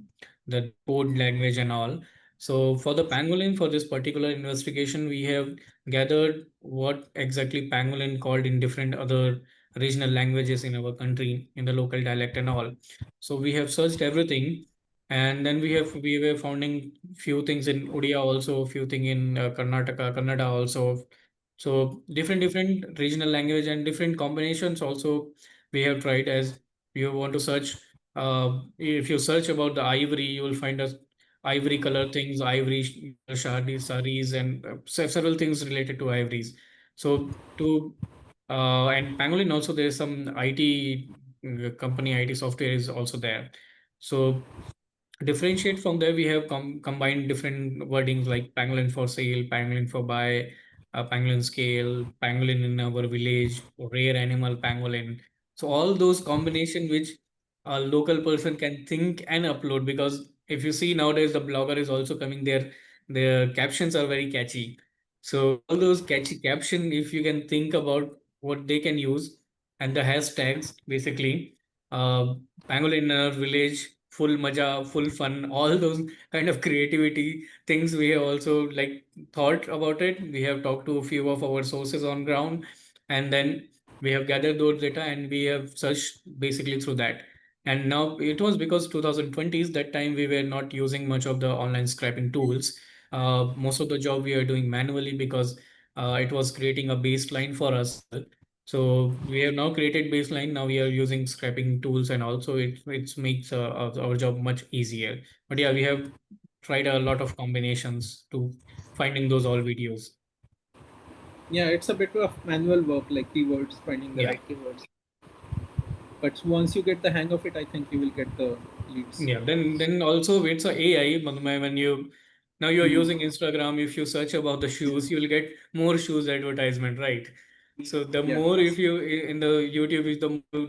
Speaker 2: code language and all. So for the pangolin, for this particular investigation, we have gathered what exactly pangolin called in different other regional languages in our country, in the local dialect and all. So we have searched everything, and then we were finding few things in Odia also, few thing in Karnataka, Kannada also. So different regional language and different combinations also we have tried. As you want to search, if you search about the ivory, you will find us ivory color things, ivory saris, and several things related to ivories. So to and pangolin also, there is some IT company, IT software is also there. So differentiate from there, we have combined different wordings like pangolin for sale, pangolin for buy, pangolin scale, pangolin in our village, rare animal pangolin. So all those combination which a local person can think and upload, because if you see nowadays the blogger is also coming there, their captions are very catchy. So all those catchy caption, if you can think about what they can use and the hashtags basically, uh, pangolin in our village, full maja, full fun, all those kind of creativity things we have also like thought about it. We have talked to a few of our sources on ground, and then we have gathered those data and we have searched basically through that. And now it was because 2020s, that time we were not using much of the online scraping tools. Most of the job we are doing manually because it was creating a baseline for us. So we have now created baseline. Now we are using scraping tools, and also it makes our job much easier. But yeah, we have tried a lot of combinations to finding those all videos.
Speaker 1: Yeah, it's a bit of manual work, like keywords, finding the
Speaker 2: Yeah.
Speaker 1: right keywords. But once you get the hang of it, I think you will get the leads.
Speaker 2: Yeah, then also it's a AI, Madhumay, when you now you're using
Speaker 1: Hmm.
Speaker 2: Instagram, if you search about the shoes, you'll get more shoes advertisement, right? So the
Speaker 1: Yeah.
Speaker 2: more if you in the YouTube, if the more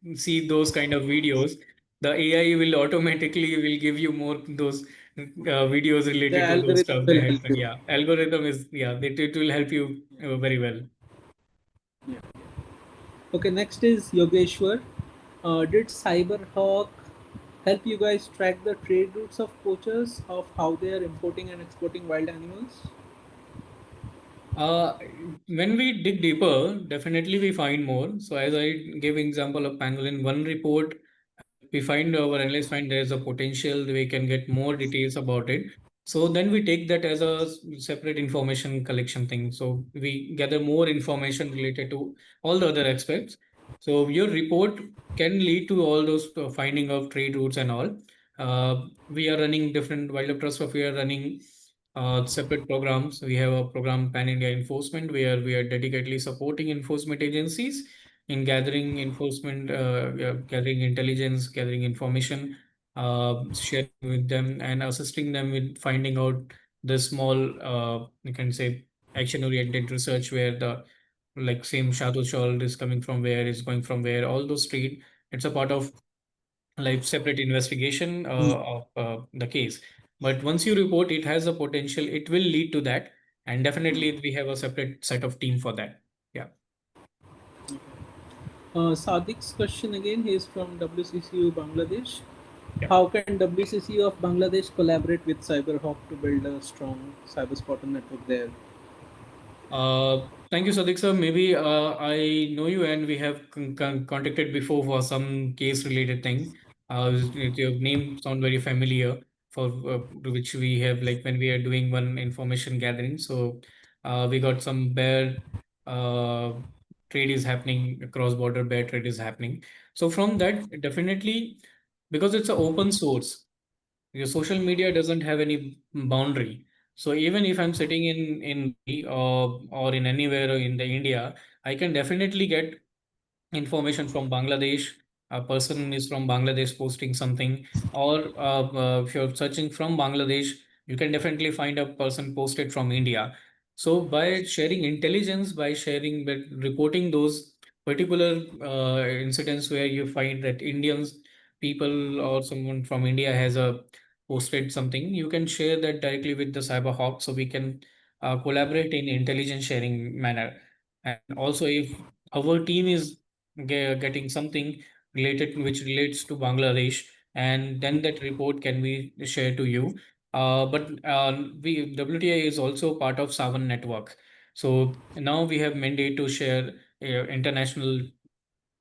Speaker 2: you see those kind of videos, the AI will automatically will give you more those videos
Speaker 1: The
Speaker 2: related to those
Speaker 1: algorithm
Speaker 2: stuff.
Speaker 1: will
Speaker 2: They
Speaker 1: help
Speaker 2: happen.
Speaker 1: you.
Speaker 2: Yeah, algorithm is, yeah, it will help you very well.
Speaker 1: Yeah. Okay, next is Yogeshwar. Did Cyberhawk help you guys track the trade routes of poachers, of how they are importing and exporting wild animals?
Speaker 2: Uh, when we dig deeper, definitely we find more. So as I gave example of pangolin, one report we find, our analysts find there's a potential we can get more details about it. So then we take that as a separate information collection thing. So we gather more information related to all the other aspects. So your report can lead to all those finding of trade routes and all. We are running different wildlife trust of we are running separate programs. We have a program Pan India Enforcement where we are dedicatedly supporting enforcement agencies in gathering enforcement, gathering intelligence, gathering information sharing with them and assisting them with finding out the small, you can say, action-oriented research where the like same Shadu shawl is coming from where, is going from where, all those trade. It's a part of like separate investigation of the case. But once you report, it has a potential, it will lead to that. And definitely we have a separate set of team for that. Yeah.
Speaker 1: Sadiq's question again, he is from WCCU Bangladesh.
Speaker 2: Yeah.
Speaker 1: How can WCCU of Bangladesh collaborate with CyberHawk to build a strong cyber spotter network there?
Speaker 2: Thank you, Sadiq sir. Maybe I know you and we have contacted before for some case-related thing. Your name sound very familiar for which we have like when we are doing one information gathering. So we got some bear uh, trade is happening, cross-border bear trade is happening. So from that, definitely because it's an open source. Your social media doesn't have any boundary. So even if I'm sitting in or in anywhere in the India, I can definitely get information from Bangladesh. A person is from Bangladesh posting something, or if you're searching from Bangladesh, you can definitely find a person posted from India. So by sharing intelligence, by sharing, by reporting those particular incidents where you find that Indians people or someone from India has a posted something, you can share that directly with the Cyberhawk, so we can collaborate in intelligence sharing manner. And also, if our team is getting something related which relates to Bangladesh, and then that report can be shared to you. But we WTI is also part of Savan network. So now we have mandate to share international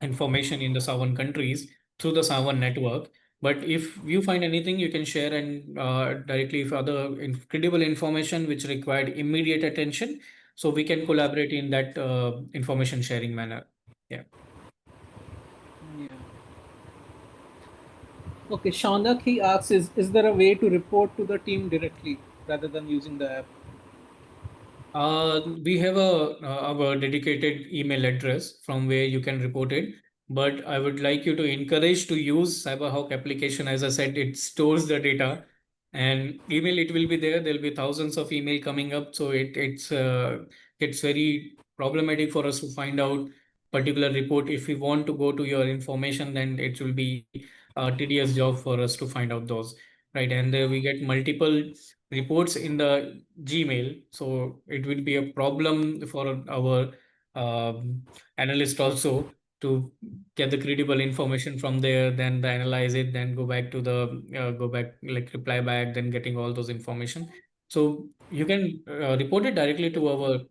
Speaker 2: information in the Savan countries through the Savan network. But if you find anything, you can share and directly if other credible information which required immediate attention, so we can collaborate in that information sharing manner. Yeah.
Speaker 1: Yeah. Okay, Shaunak he asks, is there a way to report to the team directly rather than using the app?
Speaker 2: We have our dedicated email address from where you can report it. But I would like you to encourage to use CyberHawk application. As I said, it stores the data, and email it will be there. There'll be thousands of email coming up, so it's very problematic for us to find out particular report. If we want to go to your information, then it will be a tedious job for us to find out those, right? And we get multiple reports in the Gmail. So it will be a problem for our analyst also to get the credible information from there, then the analyze it, then go back, like reply back, then getting all those information. So you can report it directly to our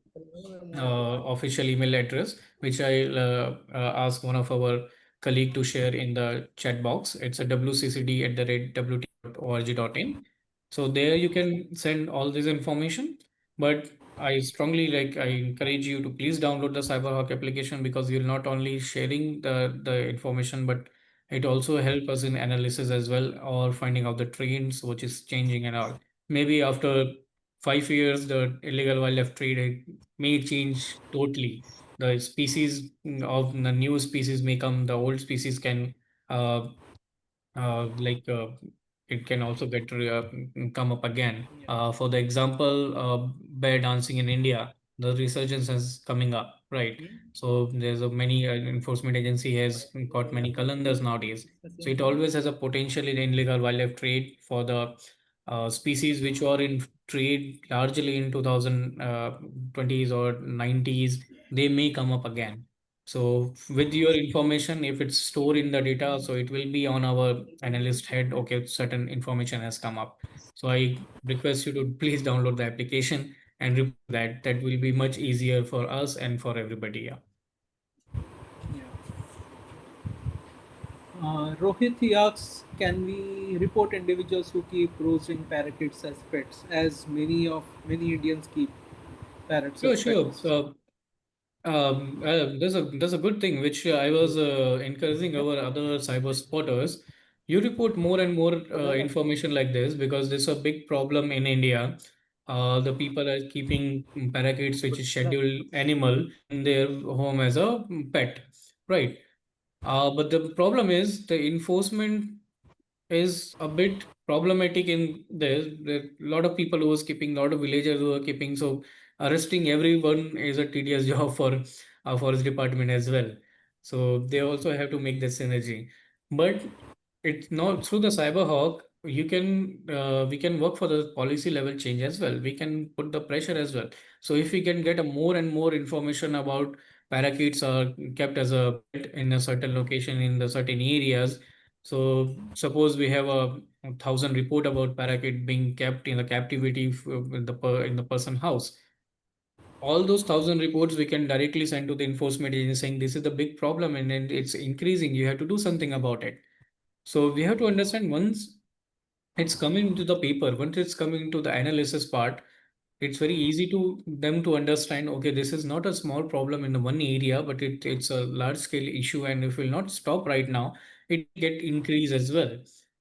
Speaker 2: official email address, which I'll ask one of our colleague to share in the chat box. It's a wccd@wt.org.in. So there you can send all this information. But I strongly I encourage you to please download the CyberHawk application, because you're not only sharing the information, but it also help us in analysis as well, or finding out the trends which is changing and all. Maybe after 5 years, the illegal wildlife trade may change totally. The species of the new species may come, the old species can uh, like it can also come up again. For the example, bear dancing in India, the resurgence is coming up, right? So there's a many enforcement agency has got many calendars nowadays. So it always has a potential in illegal wildlife trade for the species which were in trade largely in 2020s or 90s. They may come up again. So with your information, if it's stored in the data, so it will be on our analyst head. Okay, certain information has come up. So I request you to please download the application and report that. That will be much easier for us and for everybody. Yeah.
Speaker 1: Yeah. Rohit he asks, can we report individuals who keep roasting parakeets as pets, as many Indians keep parrots
Speaker 2: Sure,
Speaker 1: as
Speaker 2: sure.
Speaker 1: pets?
Speaker 2: So there's a good thing which I was encouraging our other cyber spotters. You report more and more information like this, because this is a big problem in India. The people are keeping parakeets, which is scheduled animal, in their home as a pet, right? But the problem is the enforcement is a bit problematic in this. There are a lot of people who are skipping, a lot of villagers who are keeping. So arresting everyone is a tedious job for forest department as well. So they also have to make that synergy. But it's not through the Cyberhawk. You can we can work for the policy level change as well. We can put the pressure as well. So if we can get a more and more information about parakeets are kept as a pet in a certain location in the certain areas. So suppose we have a thousand report about parakeet being kept in the captivity in in the person house. All those thousand reports we can directly send to the enforcement agency saying this is the big problem and it's increasing. You have to do something about it. So we have to understand once it's coming into the paper, once it's coming into the analysis part, it's very easy to them to understand, okay, this is not a small problem in the one area, but it's a large scale issue. And if we'll not stop right now, it get increase as well.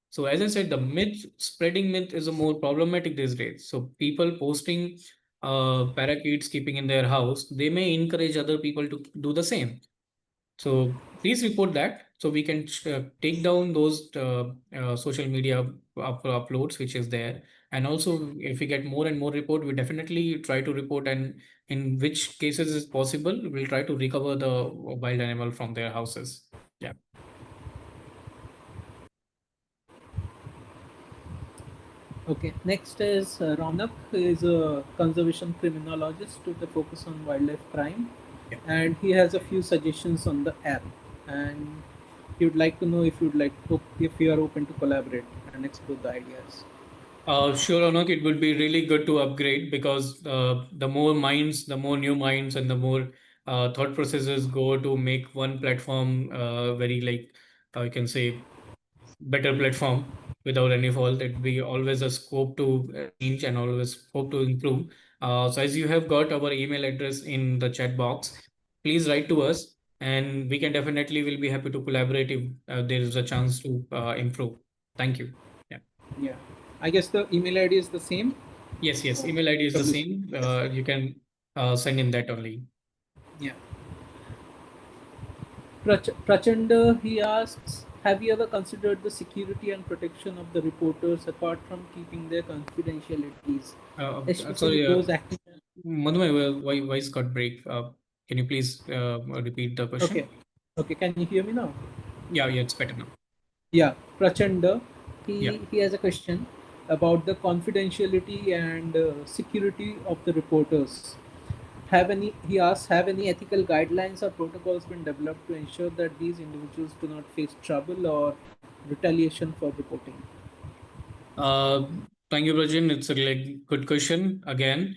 Speaker 2: So as I said, the myth, spreading myth is a more problematic these days. So people posting parakeets keeping in their house, they may encourage other people to do the same. So please report that so we can take down those social media uploads which is there. And also, if we get more and more report, we definitely try to report. And in which cases is possible, we'll try to recover the wild animal from their houses. Yeah.
Speaker 1: Okay, next is Ronak, who is a conservation criminologist with a focus on wildlife crime,
Speaker 2: Yeah.
Speaker 1: and he has a few suggestions on the app. And he would like to know if you'd like if you are open to collaborate and explore the ideas.
Speaker 2: Sure, Anak, it would be really good to upgrade because the more minds, the more new minds, and the more thought processes go to make one platform very like you can say better platform without any fault. It be always a scope to change and always scope to improve. So as you have got our email address in the chat box, please write to us and we can definitely will be happy to collaborate if there is a chance to improve. Thank you. Yeah.
Speaker 1: Yeah, I guess the email ID is the same.
Speaker 2: Yes, yes. Email ID is the
Speaker 1: W-
Speaker 2: same. You can send in that only.
Speaker 1: Yeah. Prachanda, he asks, have you ever considered the security and protection of the reporters apart from keeping their confidentialities, especially
Speaker 2: Sorry,
Speaker 1: those acting?
Speaker 2: Madhumay, why voice got break? Can you please repeat the question?
Speaker 1: Okay, okay, can you hear me now?
Speaker 2: Yeah, yeah, it's better now.
Speaker 1: Yeah, Prachanda,
Speaker 2: Yeah.
Speaker 1: he has a question about the confidentiality and security of the reporters. He asks, have any ethical guidelines or protocols been developed to ensure that these individuals do not face trouble or retaliation for reporting?
Speaker 2: Uh, Thank you, Rajin. It's a like, good question again.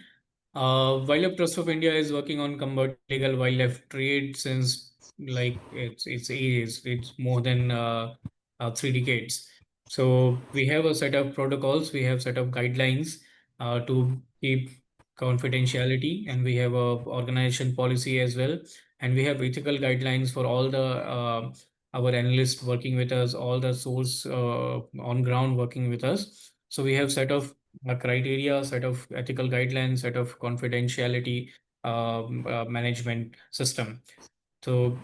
Speaker 2: Wildlife Trust of India is working on combating illegal wildlife trade since like it's ages. It's more than 3 decades. So we have a set of protocols. We have set of guidelines to keep confidentiality, and we have a organization policy as well. And we have ethical guidelines for all the our analysts working with us, all the source on ground working with us. So we have set of criteria, set of ethical guidelines, set of confidentiality management system. So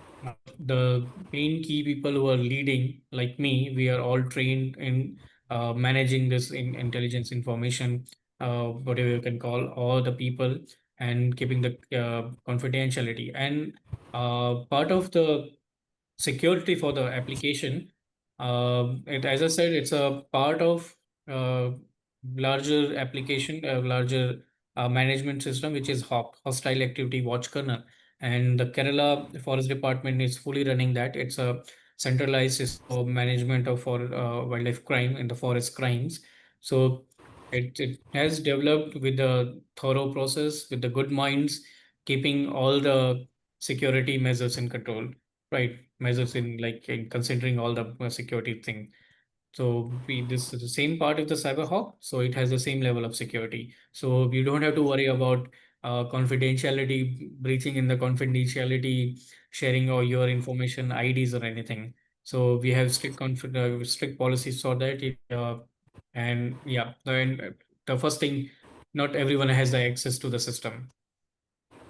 Speaker 2: the main key people who are leading, like me, we are all trained in managing this in intelligence information, whatever you can call, all the people and keeping the confidentiality. And part of the security for the application. As I said, it's a part of uh, larger application, a larger management system, which is HAWK, Hostile Activity Watch Kernel. And the Kerala Forest Department is fully running that. It's a centralized system of management of for wildlife crime and the forest crimes. So it has developed with the thorough process, with the good minds, keeping all the security measures in control. Right, measures in like in considering all the security thing. So we this is the same part of the CyberHawk, so it has the same level of security. So you don't have to worry about confidentiality, breaching in the confidentiality, sharing all your information, IDs or anything. So we have strict policies for that. And yeah, the first thing, not everyone has the access to the system.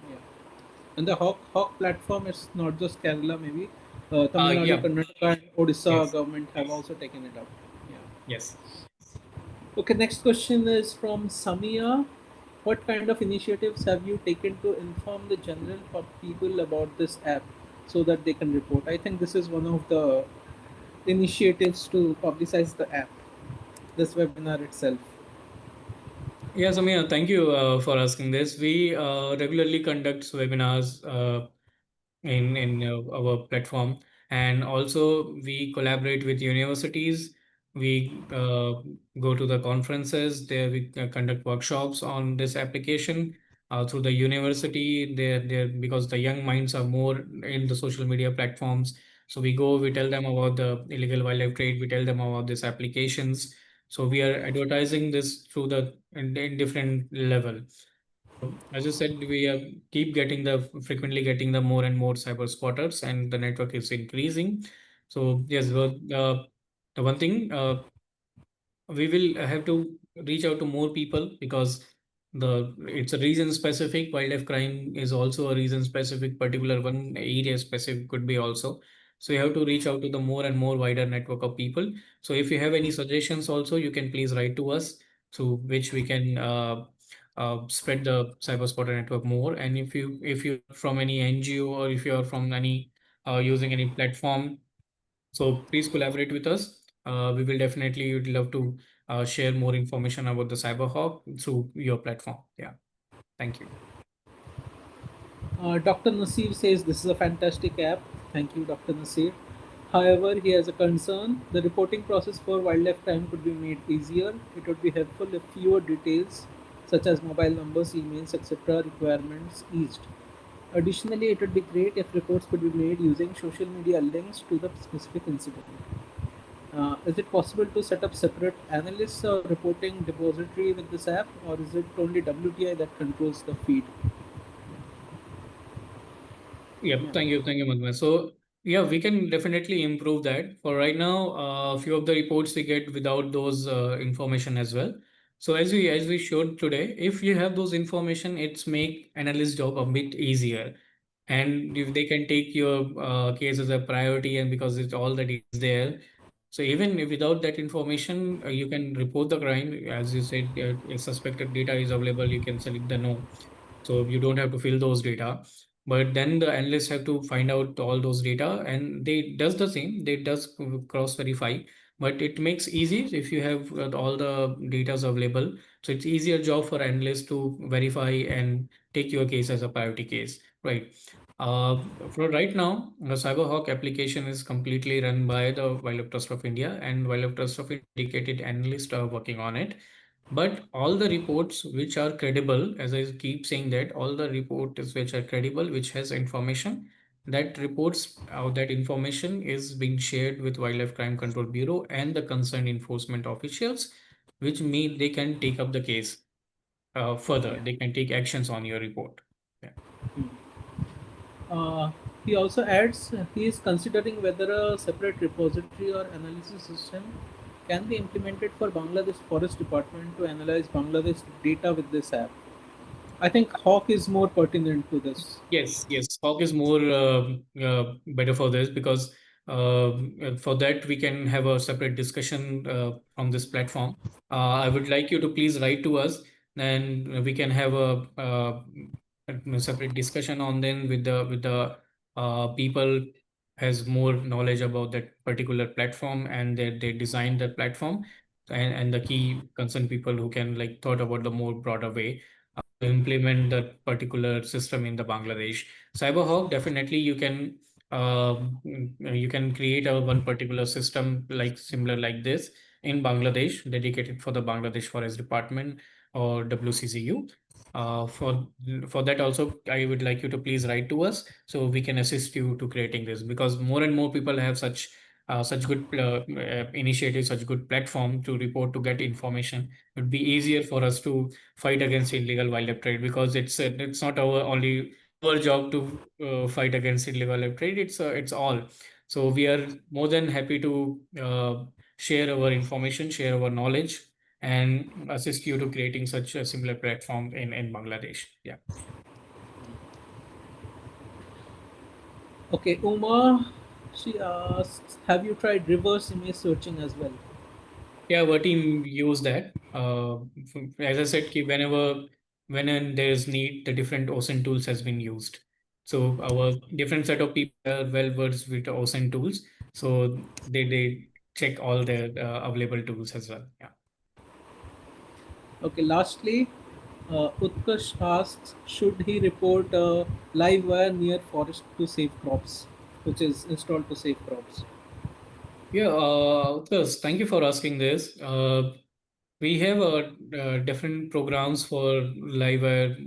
Speaker 1: Yeah. And the Hawk platform is not just Kerala, maybe Tamil Nadu,
Speaker 2: Yeah,
Speaker 1: Karnataka, and Odisha
Speaker 2: yes.
Speaker 1: government have also taken it up. Yeah.
Speaker 2: Yes.
Speaker 1: Okay, next question is from Samia. What kind of initiatives have you taken to inform the general people about this app so that they can report? I think this is one of the initiatives to publicize the app, this webinar itself.
Speaker 2: Yeah, Samir, thank you for asking this. We regularly conduct webinars in our platform, and also we collaborate with universities. We go to the conferences there. We conduct workshops on this application through the university there, because the young minds are more in the social media platforms. So we go, we tell them about the illegal wildlife trade, we tell them about these applications. So we are advertising this through the in different level. As you said, we are keep getting the frequently getting the more and more cyber spotters, and the network is increasing. So yes, the one thing we will have to reach out to more people, because the it's a region specific. Wildlife crime is also a region specific, particular one area specific could be also. So you have to reach out to the more and more wider network of people. So if you have any suggestions also, you can please write to us, through which we can spread the cyber spotter network more. And if you're from any NGO, or if you're from any using any platform, so please collaborate with us. We will definitely would love to share more information about the Cyberhawk through your platform. Yeah, thank you.
Speaker 1: Dr. Nasir says this is a fantastic app. Thank you, Dr. Nasir. However, he has a concern. The reporting process for wildlife crime could be made easier. It would be helpful if fewer details, such as mobile numbers, emails, etc., requirements eased. Additionally, it would be great if reports could be made using social media links to the specific incident. Is it possible to set up separate analysts or reporting depository with this app, or is it only WTI that controls the feed?
Speaker 2: Yep,
Speaker 1: Yeah.
Speaker 2: thank you, Madhumay. So yeah, we can definitely improve that. For right now, a few of the reports we get without those information as well. So as we showed today, if you have those information, it's make analyst job a bit easier. And if they can take your case as a priority, and because it's all that is there, so even if without that information, you can report the crime. As you said, if suspected data is available, you can select the no. So you don't have to fill those data. But then the analysts have to find out all those data, and they does the same. They does cross verify, but it makes easy if you have all the data available. So it's easier job for analysts to verify and take your case as a priority case, right? For right now, the CyberHawk application is completely run by the Wildlife Trust of India, and Wildlife Trust of India dedicated analysts are working on it. But all the reports which are credible, as I keep saying that all the reports which are credible, which has information, that reports that information is being shared with Wildlife Crime Control Bureau and the concerned enforcement officials, which mean they can take up the case further.
Speaker 1: Yeah.
Speaker 2: They can take actions on your report. Yeah.
Speaker 1: Uh, he also adds he is considering whether a separate repository or analysis system can be implemented for Bangladesh Forest Department to analyze Bangladesh data with this app. I think Hawk is more pertinent to this.
Speaker 2: Yes, yes. Hawk is more better for this, because for that we can have a separate discussion on this platform. I would like you to please write to us, and we can have a separate discussion on them with the people has more knowledge about that particular platform, and they designed that platform, and the key concerned people who can like thought about the more broader way to implement that particular system in the Bangladesh. Cyberhawk, definitely you can create a one particular system like similar like this in Bangladesh, dedicated for the Bangladesh Forest Department or WCCU. For that also, I would like you to please write to us so we can assist you to creating this, because more and more people have such good initiatives, such good platform to report to get information. It would be easier for us to fight against illegal wildlife trade, because it's not our only our job to fight against illegal wildlife trade. It's all. So we are more than happy to share our information, share our knowledge, and assist you to creating such a similar platform in Bangladesh. Yeah.
Speaker 1: Okay, Uma, she asks, have you tried reverse image searching as well?
Speaker 2: Yeah, our team use that. As I said, when there's need, the different OSINT tools has been used. So our different set of people are well versed with OSINT tools. So they check all their available tools as well. Yeah.
Speaker 1: Okay, lastly, Utkarsh asks, should he report live wire near forest to save crops, which is installed to save crops?
Speaker 2: Yeah, Utkarsh, thank you for asking this. We have different programs for live wire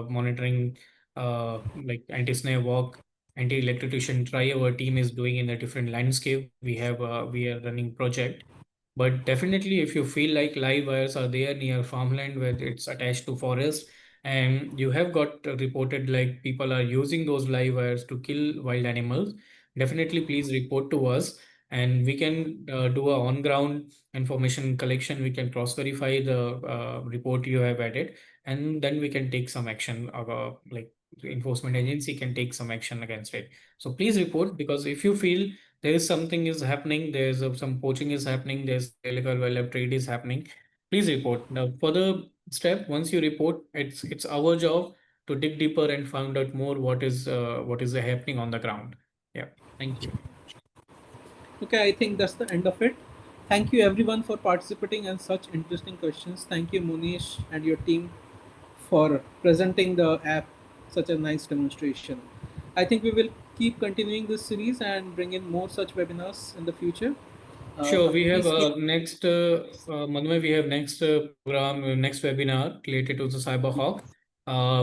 Speaker 2: monitoring, like anti-snare walk, anti-electrocution try our team is doing in a different landscape. We are running project. But definitely, if you feel like live wires are there near farmland where it's attached to forest, and you have got reported like people are using those live wires to kill wild animals, definitely please report to us, and we can do a on-ground information collection. We can cross-verify the report you have added, and then we can take some action. Like the enforcement agency can take some action against it. So please report, because if you feel there is something is happening, there's some poaching is happening, there's illegal wildlife trade is happening, please report. Now, further step, once you report, it's our job to dig deeper and find out more what is happening on the ground. Yeah, thank you.
Speaker 1: Okay, I think that's the end of it. Thank you everyone for participating and such interesting questions. Thank you, Munish, and your team for presenting the app, such a nice demonstration. I think we will keep continuing this series and bring in more such webinars in the future.
Speaker 2: Sure, we have
Speaker 1: Please keep.
Speaker 2: Manuel, we have next program, next webinar related to the Cyberhawk,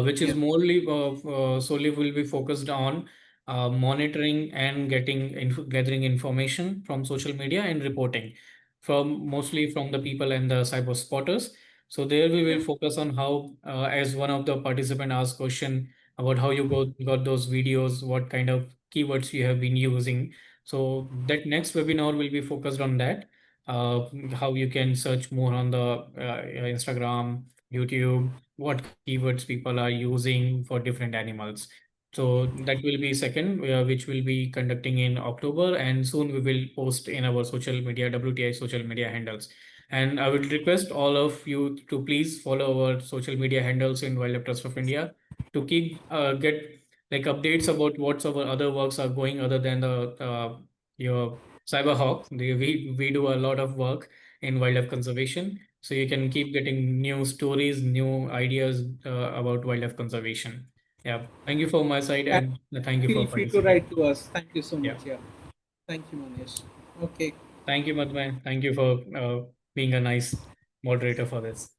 Speaker 2: which is
Speaker 1: Yeah,
Speaker 2: solely will be focused on monitoring and gathering information from social media and reporting from mostly from the people and the cyber spotters. So there we
Speaker 1: yeah.
Speaker 2: will focus on how, as one of the participant asked question about how you got those videos, what kind of keywords you have been using. So that next webinar will be focused on that, how you can search more on the Instagram, YouTube, what keywords people are using for different animals. So that will be second, which will be conducting in October, and soon we will post in our social media, WTI social media handles. And I would request all of you to please follow our social media handles in Wildlife Trust of India to keep get like updates about what's our other works are going other than the your Cyberhawk. We do a lot of work in wildlife conservation, so you can keep getting new stories, new ideas about wildlife conservation. Yeah, thank you for my side,
Speaker 1: And
Speaker 2: and thank you
Speaker 1: feel
Speaker 2: for
Speaker 1: free to write
Speaker 2: participating.
Speaker 1: to us. Thank you so
Speaker 2: Yeah,
Speaker 1: much. Yeah. Thank you, Manish. Okay.
Speaker 2: thank you, Madhumay. Thank you for being a nice moderator for this.